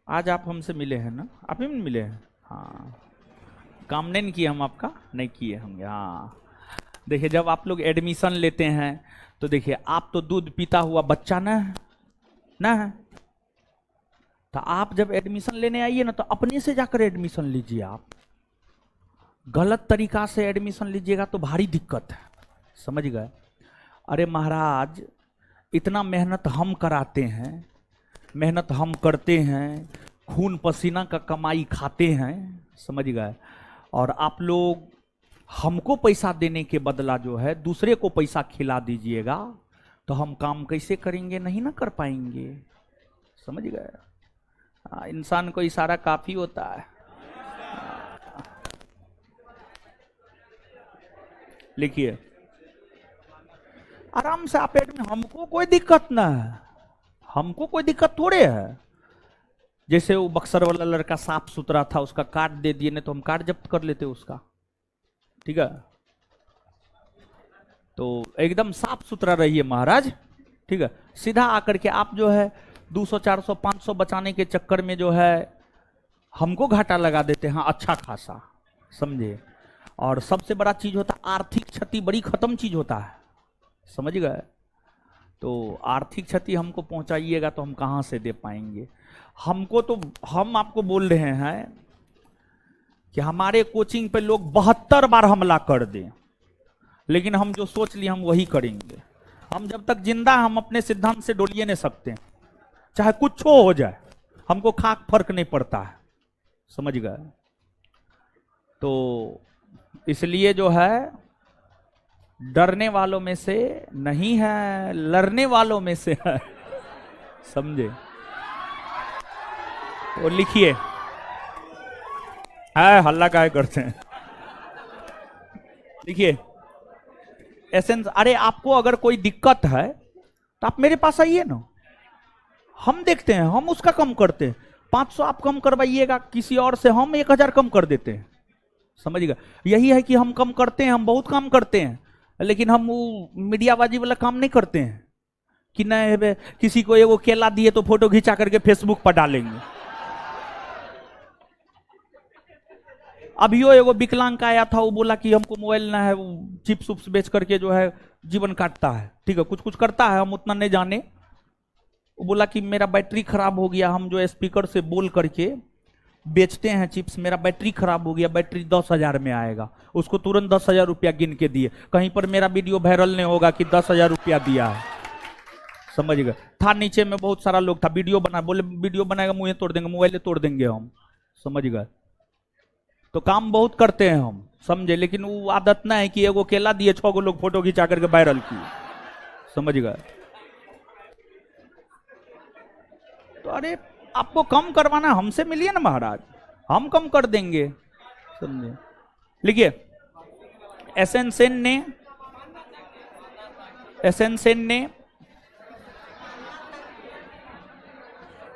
आज आप हमसे मिले हैं ना? आप ही मिले हैं? हाँ, काम नहीं किए हम आपका, नहीं किए होंगे। हाँ, देखिए जब आप लोग एडमिशन लेते हैं तो देखिए आप तो दूध पीता हुआ बच्चा ना है, तो आप जब एडमिशन लेने आइए ना तो अपने से जाकर एडमिशन लीजिए। आप गलत तरीका से एडमिशन लीजिएगा तो भारी दिक्कत है, समझ गए। अरे महाराज, इतना मेहनत हम कराते हैं, मेहनत हम करते हैं, खून पसीना का कमाई खाते हैं, समझ गए। और आप लोग हमको पैसा देने के बदला जो है दूसरे को पैसा खिला दीजिएगा तो हम काम कैसे करेंगे, नहीं ना कर पाएंगे, समझ गए। इंसान को इशारा काफी होता है। लिखिए, आराम से आप एडमिट, हमको कोई दिक्कत ना है, हमको कोई दिक्कत थोड़े है। जैसे वो बक्सर वाला लड़का साफ सुथरा था, उसका कार्ड दे दिए, नहीं तो हम कार्ड जब्त कर लेते उसका, ठीक है। तो एकदम साफ सुथरा रहिए महाराज, ठीक है। सीधा आकर के आप जो है 200 400 500 बचाने के चक्कर में जो है हमको घाटा लगा देते हैं अच्छा खासा, समझे। और सबसे बड़ा चीज होता है आर्थिक क्षति, बड़ी खत्म चीज होता है, समझ गए। तो आर्थिक क्षति हमको पहुंचाइएगा तो हम कहां से दे पाएंगे। हमको तो, हम आपको बोल रहे हैं कि हमारे कोचिंग पे लोग 72 बार हमला कर दें, लेकिन हम जो सोच लिए हम वही करेंगे। हम जब तक जिंदा, हम अपने सिद्धांत से डोलिए नहीं सकते, चाहे कुछ हो जाए, हमको खाक फर्क नहीं पड़ता है, समझ गए। तो इसलिए जो है डरने वालों में से नहीं है, लड़ने वालों में से है, समझे। तो लिखिए, है हल्ला काहे करते हैं, लिखिए एसेंस। अरे आपको अगर कोई दिक्कत है तो आप मेरे पास आइए ना, हम देखते हैं, हम उसका कम करते हैं। 500 आप कम करवाइएगा किसी और से, हम 1000 कम कर देते हैं, समझ गए। यही है कि हम कम करते हैं, हम बहुत काम करते हैं, लेकिन हम वो मीडियाबाजी वाला काम नहीं करते हैं कि नहीं किसी को एगो केला दिए तो फोटो खिंचा करके फेसबुक पर डालेंगे। अभियो एगो विकलांग आया था, वो बोला कि हमको मोबाइल ना है, वो चिप्स उप्स बेच करके जो है जीवन काटता है, ठीक है, कुछ कुछ करता है, हम उतना नहीं जाने। वो बोला कि मेरा बैटरी खराब हो गया, हम जो स्पीकर से बोल करके बेचते हैं चिप्स, मेरा बैटरी खराब हो गया, बैटरी 10,000 में आएगा। उसको तुरंत 10,000 रुपया गिन के दिए, कहीं पर मेरा वीडियो वायरल नहीं होगा कि 10,000 रुपया दिया है, समझ गए। था नीचे में बहुत सारा लोग था, वीडियो बना, बोले वीडियो बनाएगा मुंह तोड़ देंगे, मोबाइल तोड़ देंगे हम, समझ गए। तो काम बहुत करते हैं हम, समझे, लेकिन वो आदत ना है कि एगो केला दिए 6 गो लोग फोटो खिंचा करके वायरल किए, समझ गए। तो अरे आपको कम करवाना, हमसे मिलिए ना महाराज, हम कम कर देंगे, समझे। लिखिए, एसएन सेन ने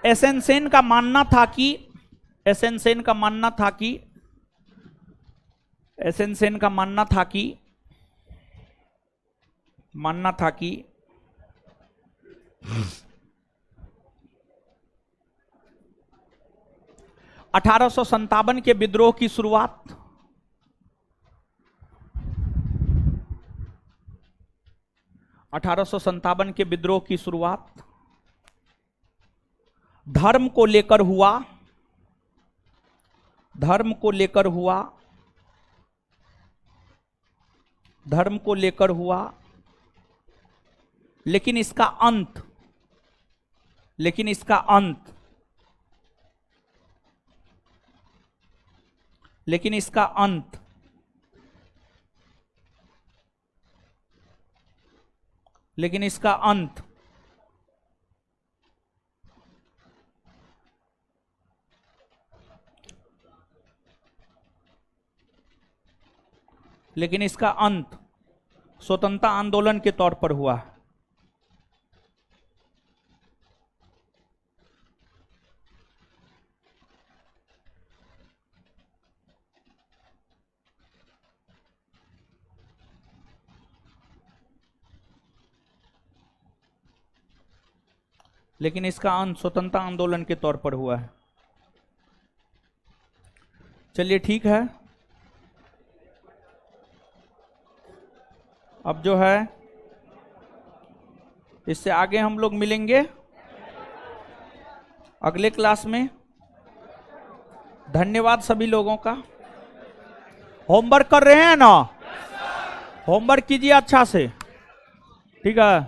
एसएन सेन का मानना था कि एसएन सेन का मानना था कि एसएन सेन का मानना था कि 1857 के विद्रोह की शुरुआत 1857 के विद्रोह की शुरुआत धर्म को लेकर हुआ, धर्म को लेकर हुआ, धर्म को लेकर हुआ, लेकिन इसका अंत, लेकिन इसका अंत, लेकिन इसका अंत लेकिन इसका अंत लेकिन इसका अंत स्वतंत्रता आंदोलन के तौर पर हुआ। लेकिन इसका अंत स्वतंत्रता आंदोलन के तौर पर हुआ है। चलिए ठीक है, अब जो है इससे आगे हम लोग मिलेंगे। अगले क्लास में। धन्यवाद सभी लोगों का। होमवर्क कर रहे हैं ना? होमवर्क कीजिए अच्छा से, ठीक है।